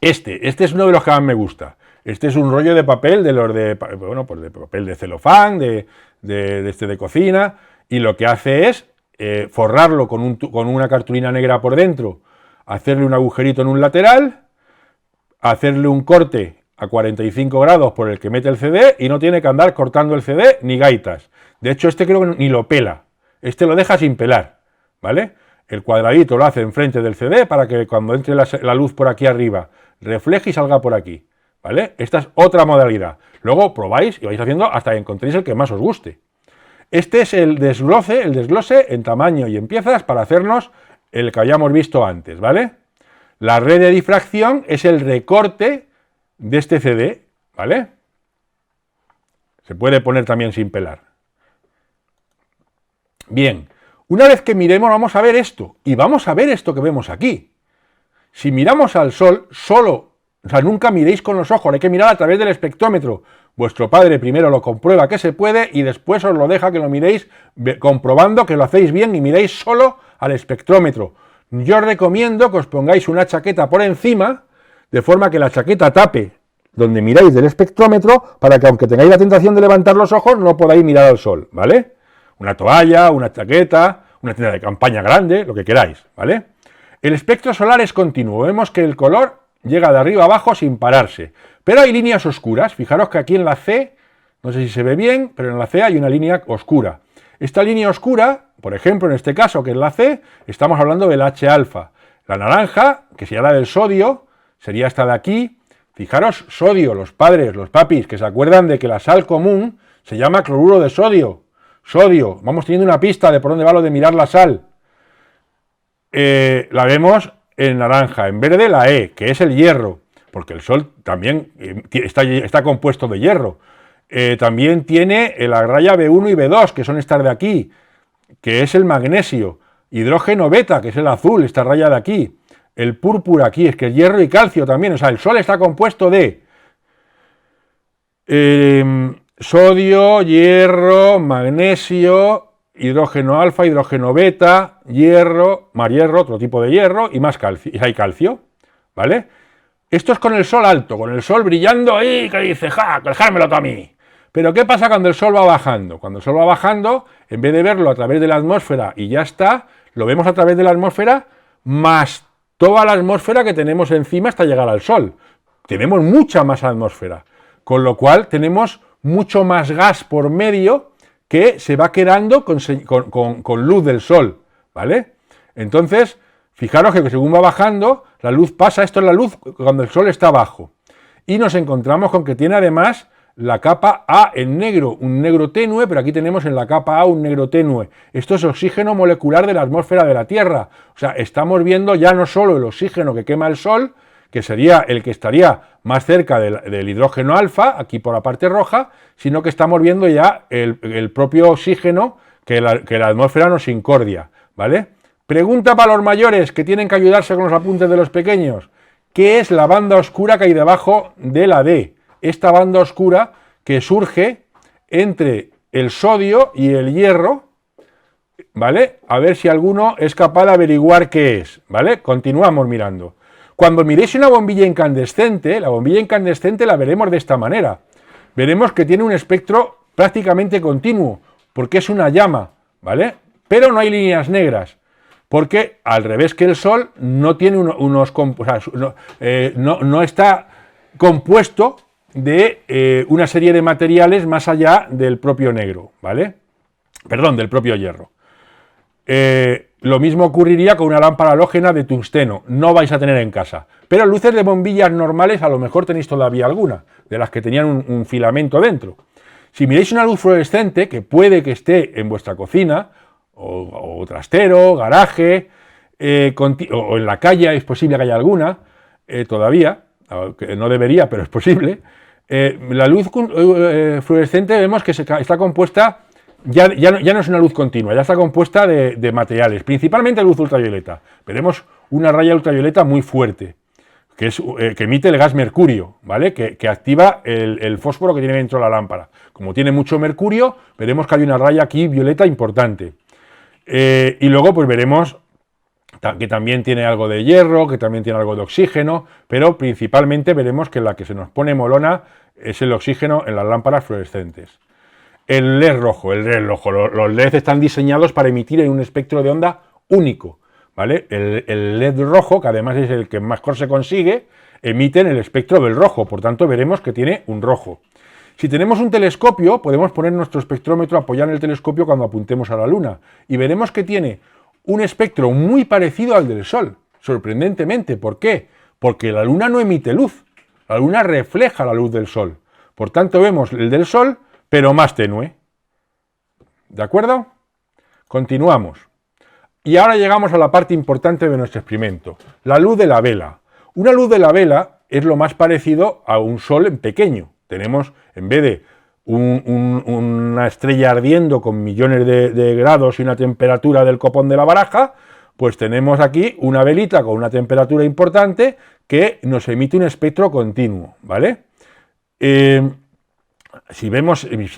Speaker 1: Este es uno de los que más me gusta. Este es un rollo de papel de papel de celofán, de cocina, y lo que hace es forrarlo con una cartulina negra por dentro, hacerle un agujerito en un lateral, hacerle un corte a 45 grados por el que mete el CD y no tiene que andar cortando el CD ni gaitas. De hecho, este creo que ni lo pela. Este lo deja sin pelar, ¿vale? El cuadradito lo hace enfrente del CD para que cuando entre la luz por aquí arriba refleje y salga por aquí, ¿vale? Esta es otra modalidad. Luego probáis y vais haciendo hasta que encontréis el que más os guste. Este es el desglose en tamaño y en piezas para hacernos el que habíamos visto antes, ¿vale? La red de difracción es el recorte de este CD, ¿vale? Se puede poner también sin pelar. Bien, una vez que miremos vamos a ver esto, y vamos a ver esto que vemos aquí. Si miramos al Sol, nunca miréis con los ojos, hay que mirar a través del espectrómetro. Vuestro padre primero lo comprueba que se puede y después os lo deja que lo miréis comprobando que lo hacéis bien y miréis solo al espectrómetro. Yo os recomiendo que os pongáis una chaqueta por encima, de forma que la chaqueta tape donde miráis del espectrómetro, para que aunque tengáis la tentación de levantar los ojos, no podáis mirar al Sol, ¿vale? Una toalla, una chaqueta, una tienda de campaña grande, lo que queráis, ¿vale? El espectro solar es continuo, vemos que el color llega de arriba a abajo sin pararse, pero hay líneas oscuras. Fijaros que aquí en la C, no sé si se ve bien, pero en la C hay una línea oscura. Esta línea oscura, por ejemplo, en este caso, que es la C, estamos hablando del H-alfa. La naranja, que sería la del sodio, sería esta de aquí. Fijaros, sodio, los padres, los papis, que se acuerdan de que la sal común se llama cloruro de sodio. Sodio, vamos teniendo una pista de por dónde va lo de mirar la sal. La vemos en naranja, en verde la E, que es el hierro, porque el Sol también está compuesto de hierro. También tiene la raya B1 y B2, que son estas de aquí, que es el magnesio. Hidrógeno beta, que es el azul, esta raya de aquí. El púrpura aquí, es que es hierro y calcio también. O sea, el Sol está compuesto de sodio, hierro, magnesio, hidrógeno alfa, hidrógeno beta, hierro, más hierro, otro tipo de hierro y más calcio. Y hay calcio, ¿vale? Esto es con el Sol alto, con el Sol brillando ahí, que dice, ¡ja! ¡Dejármelo todo a mí! Pero ¿qué pasa cuando el Sol va bajando? Cuando el Sol va bajando, en vez de verlo a través de la atmósfera y ya está, lo vemos a través de la atmósfera más toda la atmósfera que tenemos encima hasta llegar al Sol. Tenemos mucha más atmósfera, con lo cual tenemos mucho más gas por medio que se va quedando con luz del Sol, ¿vale? Entonces, fijaros que según va bajando, la luz pasa, esto es la luz cuando el Sol está abajo, y nos encontramos con que tiene además la capa A en negro, un negro tenue, pero aquí tenemos en la capa A un negro tenue. Esto es oxígeno molecular de la atmósfera de la Tierra. O sea, estamos viendo ya no solo el oxígeno que quema el Sol, que sería el que estaría más cerca del hidrógeno alfa, aquí por la parte roja, sino que estamos viendo ya el propio oxígeno que la atmósfera nos incordia, ¿vale? Pregunta para los mayores que tienen que ayudarse con los apuntes de los pequeños. ¿Qué es la banda oscura que hay debajo de la D? Esta banda oscura que surge entre el sodio y el hierro, ¿vale? A ver si alguno es capaz de averiguar qué es, ¿vale? Continuamos mirando. Cuando miréis una bombilla incandescente, la bombilla incandescente la veremos de esta manera. Veremos que tiene un espectro prácticamente continuo, porque es una llama, ¿vale? Pero no hay líneas negras, porque al revés que el Sol no tiene no está compuesto de una serie de materiales más allá del propio negro, ¿vale? Perdón, del propio hierro. Lo mismo ocurriría con una lámpara halógena de tungsteno, no vais a tener en casa. Pero luces de bombillas normales a lo mejor tenéis todavía alguna, de las que tenían un filamento dentro. Si miráis una luz fluorescente, que puede que esté en vuestra cocina, o trastero, garaje, o en la calle, es posible que haya alguna, todavía, que no debería, pero es posible. La luz fluorescente vemos que está compuesta, ya no es una luz continua, ya está compuesta de materiales, principalmente luz ultravioleta. Veremos una raya ultravioleta muy fuerte, que emite el gas mercurio, ¿vale? Que activa el fósforo que tiene dentro de la lámpara. Como tiene mucho mercurio, veremos que hay una raya aquí violeta importante. Y luego pues veremos que también tiene algo de hierro, que también tiene algo de oxígeno, pero principalmente veremos que la que se nos pone molona es el oxígeno en las lámparas fluorescentes. El LED rojo, los LED están diseñados para emitir en un espectro de onda único, ¿vale? El LED rojo, que además es el que mejor se consigue, emiten el espectro del rojo, por tanto veremos que tiene un rojo. Si tenemos un telescopio, podemos poner nuestro espectrómetro, apoyar en el telescopio cuando apuntemos a la Luna, y veremos que tiene un espectro muy parecido al del Sol, sorprendentemente. ¿Por qué? Porque la Luna no emite luz, la Luna refleja la luz del Sol. Por tanto, vemos el del Sol, pero más tenue. ¿De acuerdo? Continuamos. Y ahora llegamos a la parte importante de nuestro experimento, la luz de la vela. Una luz de la vela es lo más parecido a un Sol en pequeño. Tenemos, en vez de una estrella ardiendo con millones de grados y una temperatura del copón de la baraja, pues tenemos aquí una velita con una temperatura importante que nos emite un espectro continuo, ¿vale? Si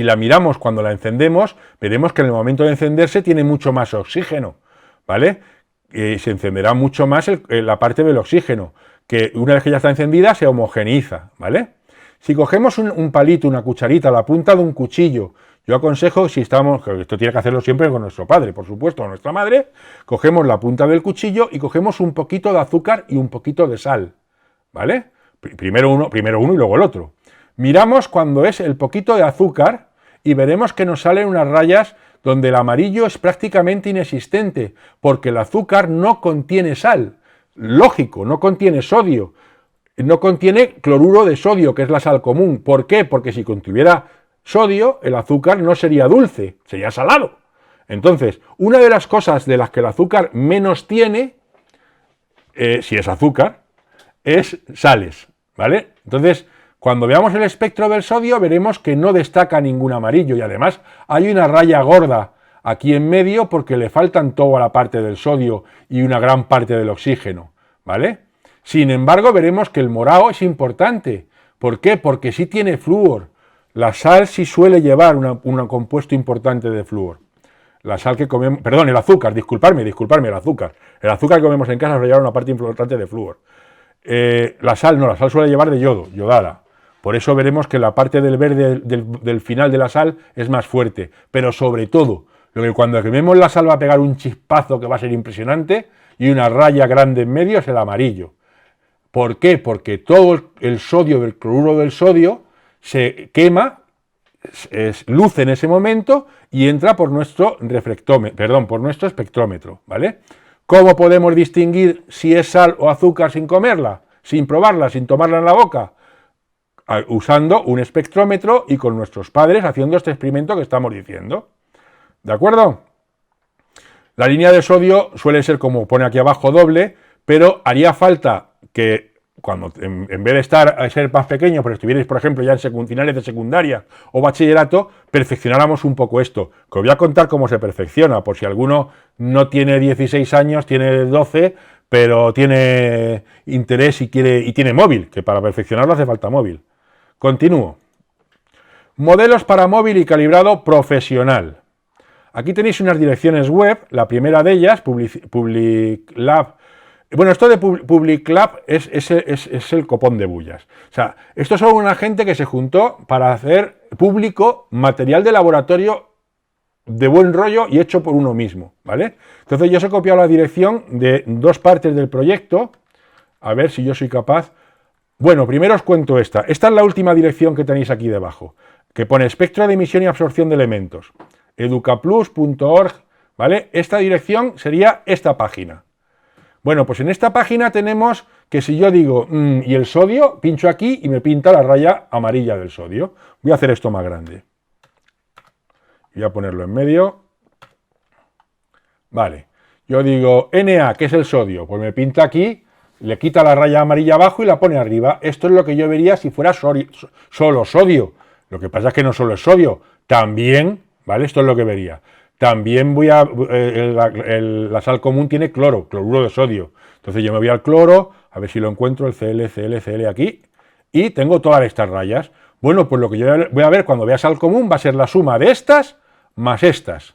Speaker 1: la miramos cuando la encendemos, veremos que en el momento de encenderse tiene mucho más oxígeno, ¿vale? Se encenderá mucho más la parte del oxígeno, que una vez que ya está encendida se homogeneiza, ¿vale? Si cogemos un palito, una cucharita, la punta de un cuchillo, yo aconsejo, que esto tiene que hacerlo siempre con nuestro padre, por supuesto, o nuestra madre, cogemos la punta del cuchillo y cogemos un poquito de azúcar y un poquito de sal, ¿vale? Primero uno y luego el otro. Miramos cuando es el poquito de azúcar y veremos que nos salen unas rayas donde el amarillo es prácticamente inexistente, porque el azúcar no contiene sal. Lógico, no contiene sodio, no contiene cloruro de sodio, que es la sal común. ¿Por qué? Porque si contuviera sodio, el azúcar no sería dulce, sería salado. Entonces, una de las cosas de las que el azúcar menos tiene, si es azúcar, es sales, ¿vale? Entonces, cuando veamos el espectro del sodio, veremos que no destaca ningún amarillo, y además hay una raya gorda aquí en medio porque le faltan toda la parte del sodio y una gran parte del oxígeno, ¿vale? Sin embargo, veremos que el morado es importante. ¿Por qué? Porque sí tiene flúor. La sal sí suele llevar un compuesto importante de flúor. La sal que comemos, perdón, el azúcar, disculparme, el azúcar. El azúcar que comemos en casa suele llevar una parte importante de flúor. La sal no, la sal suele llevar de yodo, yodada. Por eso veremos que la parte del verde del final de la sal es más fuerte. Pero sobre todo, lo que cuando quememos la sal va a pegar un chispazo que va a ser impresionante y una raya grande en medio es el amarillo. ¿Por qué? Porque todo el sodio del cloruro del sodio se quema, luce en ese momento y entra por nuestro por nuestro espectrómetro, ¿vale? ¿Cómo podemos distinguir si es sal o azúcar sin comerla, sin probarla, sin tomarla en la boca? Usando un espectrómetro y con nuestros padres haciendo este experimento que estamos diciendo. ¿De acuerdo? La línea de sodio suele ser, como pone aquí abajo, doble, pero haría falta que cuando en vez de ser más pequeño, pero estuvierais, por ejemplo, ya en finales de secundaria o bachillerato, perfeccionáramos un poco esto. Que os voy a contar cómo se perfecciona, por si alguno no tiene 16 años, tiene 12, pero tiene interés y tiene móvil, que para perfeccionarlo hace falta móvil. Continúo. Modelos para móvil y calibrado profesional. Aquí tenéis unas direcciones web, la primera de ellas, Public Lab. Bueno, esto de Public Lab es el copón de bullas. O sea, estos son una gente que se juntó para hacer público material de laboratorio de buen rollo y hecho por uno mismo, ¿vale? Entonces yo os he copiado la dirección de dos partes del proyecto, a ver si yo soy capaz. Bueno, primero os cuento esta. Esta es la última dirección que tenéis aquí debajo, que pone espectro de emisión y absorción de elementos, educaplus.org, ¿vale? Esta dirección sería esta página. Bueno, pues en esta página tenemos que si yo digo, y el sodio, pincho aquí y me pinta la raya amarilla del sodio. Voy a hacer esto más grande. Voy a ponerlo en medio. Vale. Yo digo Na, que es el sodio, pues me pinta aquí, le quita la raya amarilla abajo y la pone arriba. Esto es lo que yo vería si fuera solo sodio. Lo que pasa es que no solo es sodio, también, ¿vale? Esto es lo que vería. También la sal común tiene cloruro de sodio. Entonces yo me voy al cloro, a ver si lo encuentro, el Cl aquí, y tengo todas estas rayas. Bueno, pues lo que yo voy a ver cuando vea sal común va a ser la suma de estas más estas.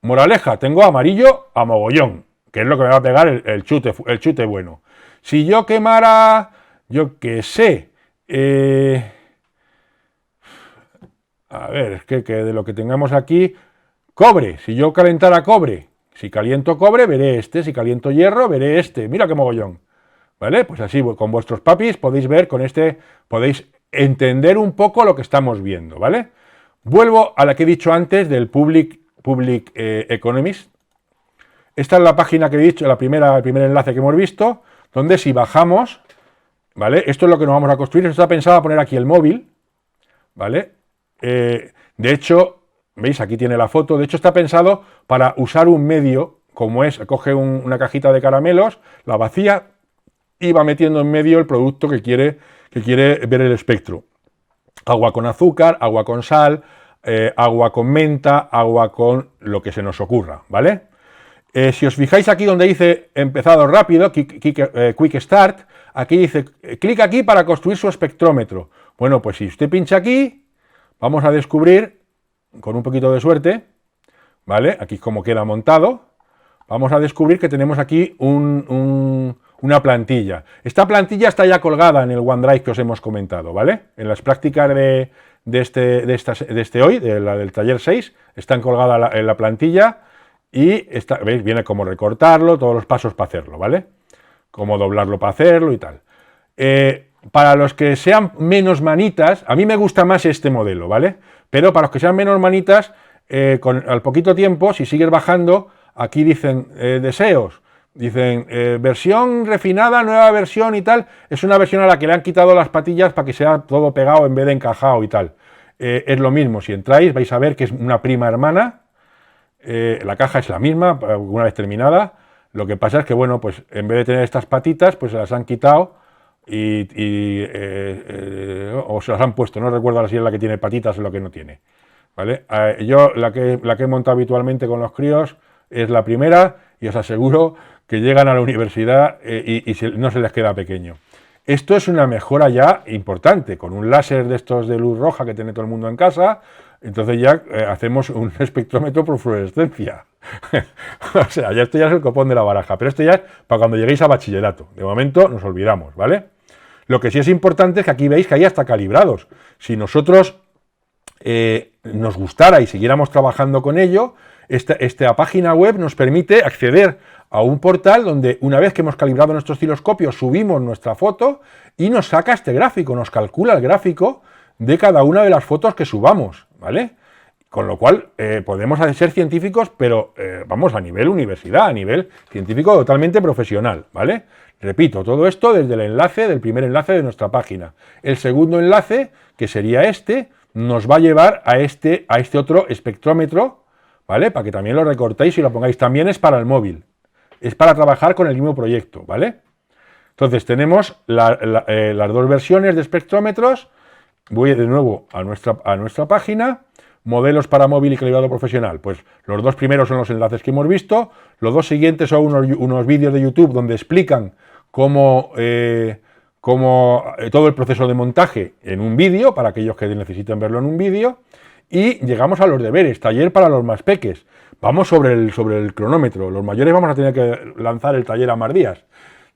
Speaker 1: Moraleja, tengo amarillo a mogollón, que es lo que me va a pegar el chute bueno. Si yo quemara, yo qué sé, a ver, es que de lo que tengamos aquí, cobre, si yo calentara cobre, si caliento cobre veré este, si caliento hierro veré este, mira qué mogollón. ¿vale? Pues así con vuestros papis podéis ver con este, podéis entender un poco lo que estamos viendo, ¿vale? Vuelvo a la que he dicho antes del Public Economist. Esta es la página que he dicho, el primer enlace que hemos visto, donde si bajamos, ¿vale? Esto es lo que nos vamos a construir. Esto está pensado a poner aquí el móvil, ¿vale? De hecho, ¿veis? Aquí tiene la foto. De hecho, está pensado para usar un medio, como es, coge una cajita de caramelos, la vacía y va metiendo en medio el producto que quiere ver el espectro. Agua con azúcar, agua con sal, agua con menta, agua con lo que se nos ocurra, ¿vale? Si os fijáis aquí donde dice empezado rápido, Quick Start, aquí dice clic aquí para construir su espectrómetro. Bueno, pues si usted pincha aquí, vamos a descubrir, con un poquito de suerte, ¿vale? Aquí como queda montado, vamos a descubrir que tenemos aquí una plantilla. Esta plantilla está ya colgada en el OneDrive que os hemos comentado, ¿vale? En las prácticas de este hoy, del taller 6, están colgadas en la plantilla y ¿veis? Viene como recortarlo, todos los pasos para hacerlo, ¿vale? Cómo doblarlo para hacerlo y tal. Para los que sean menos manitas, a mí me gusta más este modelo, ¿vale? Pero para los que sean menos manitas, al poquito tiempo, si sigues bajando, aquí dicen deseos, dicen versión refinada, nueva versión y tal. Es una versión a la que le han quitado las patillas para que sea todo pegado en vez de encajado y tal. Es lo mismo, si entráis vais a ver que es una prima hermana. La caja es la misma, una vez terminada. Lo que pasa es que, bueno, pues en vez de tener estas patitas, pues se las han quitado o se las han puesto. No recuerdo si es la que tiene patitas o la que no tiene, ¿vale? Yo la que he montado habitualmente con los críos es la primera y os aseguro que llegan a la universidad no se les queda pequeño. Esto es una mejora ya importante, con un láser de estos de luz roja que tiene todo el mundo en casa. Entonces ya hacemos un espectrómetro por fluorescencia. O sea, esto ya es el copón de la baraja, pero esto ya es para cuando lleguéis a bachillerato. De momento nos olvidamos, ¿vale? Lo que sí es importante es que aquí veis que hay hasta calibrados. Si nosotros nos gustara y siguiéramos trabajando con ello, esta página web nos permite acceder a un portal donde una vez que hemos calibrado nuestro osciloscopio subimos nuestra foto y nos saca este gráfico, nos calcula el gráfico de cada una de las fotos que subamos, ¿vale? Con lo cual podemos ser científicos, pero vamos a nivel universidad, a nivel científico totalmente profesional, ¿vale? Repito, todo esto desde el enlace, del primer enlace de nuestra página. El segundo enlace, que sería este, nos va a llevar a este otro espectrómetro, ¿vale? Para que también lo recortéis y lo pongáis. También es para el móvil, es para trabajar con el mismo proyecto, ¿vale? Entonces tenemos las dos versiones de espectrómetros. Voy de nuevo a nuestra página, modelos para móvil y calibrado profesional. Pues los dos primeros son los enlaces que hemos visto, los dos siguientes son unos vídeos de YouTube donde explican cómo todo el proceso de montaje en un vídeo, para aquellos que necesiten verlo en un vídeo, y llegamos a los deberes, taller para los más peques. Vamos sobre el cronómetro, los mayores vamos a tener que lanzar el taller a más días.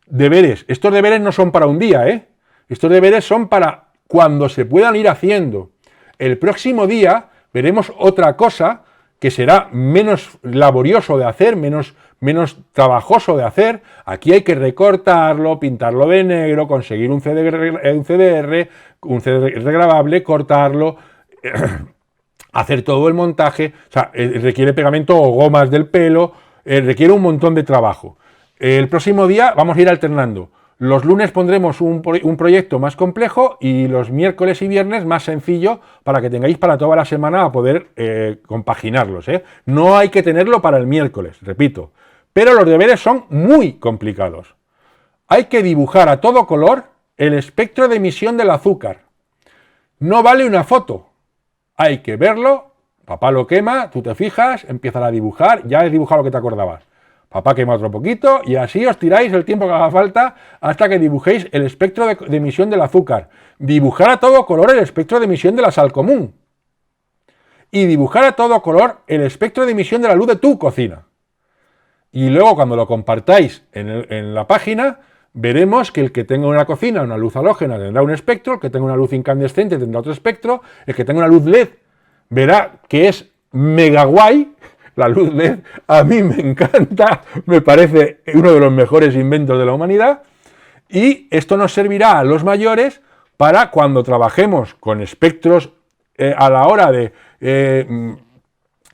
Speaker 1: Deberes, estos deberes no son para un día, estos deberes son para cuando se puedan ir haciendo. El próximo día veremos otra cosa que será menos laborioso de hacer, menos trabajoso de hacer. Aquí hay que recortarlo, pintarlo de negro, conseguir un CDR grabable, cortarlo, hacer todo el montaje. O sea, requiere pegamento o gomas del pelo, requiere un montón de trabajo. El próximo día vamos a ir alternando. Los lunes pondremos un proyecto más complejo y los miércoles y viernes más sencillo para que tengáis para toda la semana a poder compaginarlos. No hay que tenerlo para el miércoles, repito. Pero los deberes son muy complicados. Hay que dibujar a todo color el espectro de emisión del azúcar. No vale una foto. Hay que verlo, papá lo quema, tú te fijas, empiezas a dibujar, ya has dibujado lo que te acordabas. Papá quema otro poquito y así os tiráis el tiempo que haga falta hasta que dibujéis el espectro de emisión del azúcar. Dibujar a todo color el espectro de emisión de la sal común. Y dibujar a todo color el espectro de emisión de la luz de tu cocina. Y luego cuando lo compartáis en la página, veremos que el que tenga una cocina, una luz halógena, tendrá un espectro, el que tenga una luz incandescente tendrá otro espectro, el que tenga una luz LED verá que es mega guay. La luz LED a mí me encanta, me parece uno de los mejores inventos de la humanidad. Y esto nos servirá a los mayores para cuando trabajemos con espectros a la hora de...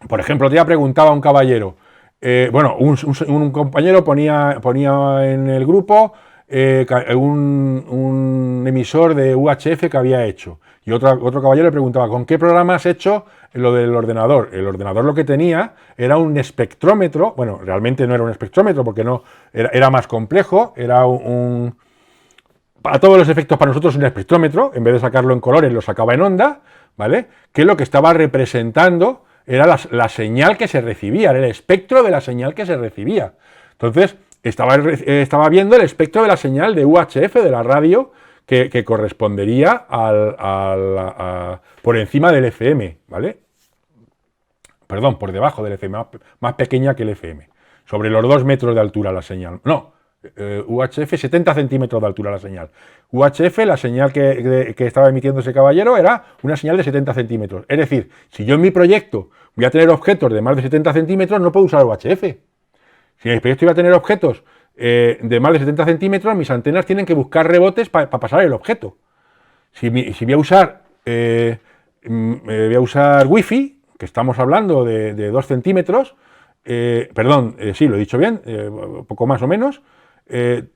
Speaker 1: por ejemplo, te preguntaba un caballero, un compañero ponía en el grupo un emisor de UHF que había hecho. Y otro caballero le preguntaba, ¿con qué programa has hecho lo del ordenador? El ordenador lo que tenía era un espectrómetro, bueno, realmente no era un espectrómetro porque no era más complejo, era a todos los efectos para nosotros un espectrómetro, en vez de sacarlo en colores lo sacaba en onda, ¿vale? Que lo que estaba representando era la señal que se recibía, era el espectro de la señal que se recibía. Entonces, estaba viendo el espectro de la señal de UHF, de la radio, que correspondería por encima del FM, ¿vale? Perdón, por debajo del FM, más pequeña que el FM. Sobre los 2 metros de altura la señal. No, UHF 70 centímetros de altura la señal. UHF, la señal que estaba emitiendo ese caballero era una señal de 70 centímetros. Es decir, si yo en mi proyecto voy a tener objetos de más de 70 centímetros, no puedo usar UHF. Si en mi proyecto iba a tener objetos de más de 70 centímetros, mis antenas tienen que buscar rebotes para pasar el objeto. Si voy a usar Wi-Fi, que estamos hablando de 2 centímetros, sí, lo he dicho bien, poco más o menos,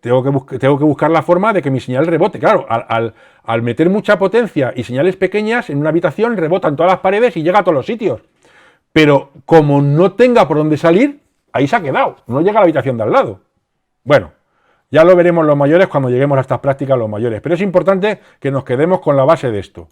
Speaker 1: tengo que buscar la forma de que mi señal rebote. Claro, al meter mucha potencia y señales pequeñas en una habitación, rebotan todas las paredes y llega a todos los sitios. Pero como no tenga por dónde salir, ahí se ha quedado, no llega a la habitación de al lado. Bueno, ya lo veremos los mayores cuando lleguemos a estas prácticas los mayores, pero es importante que nos quedemos con la base de esto.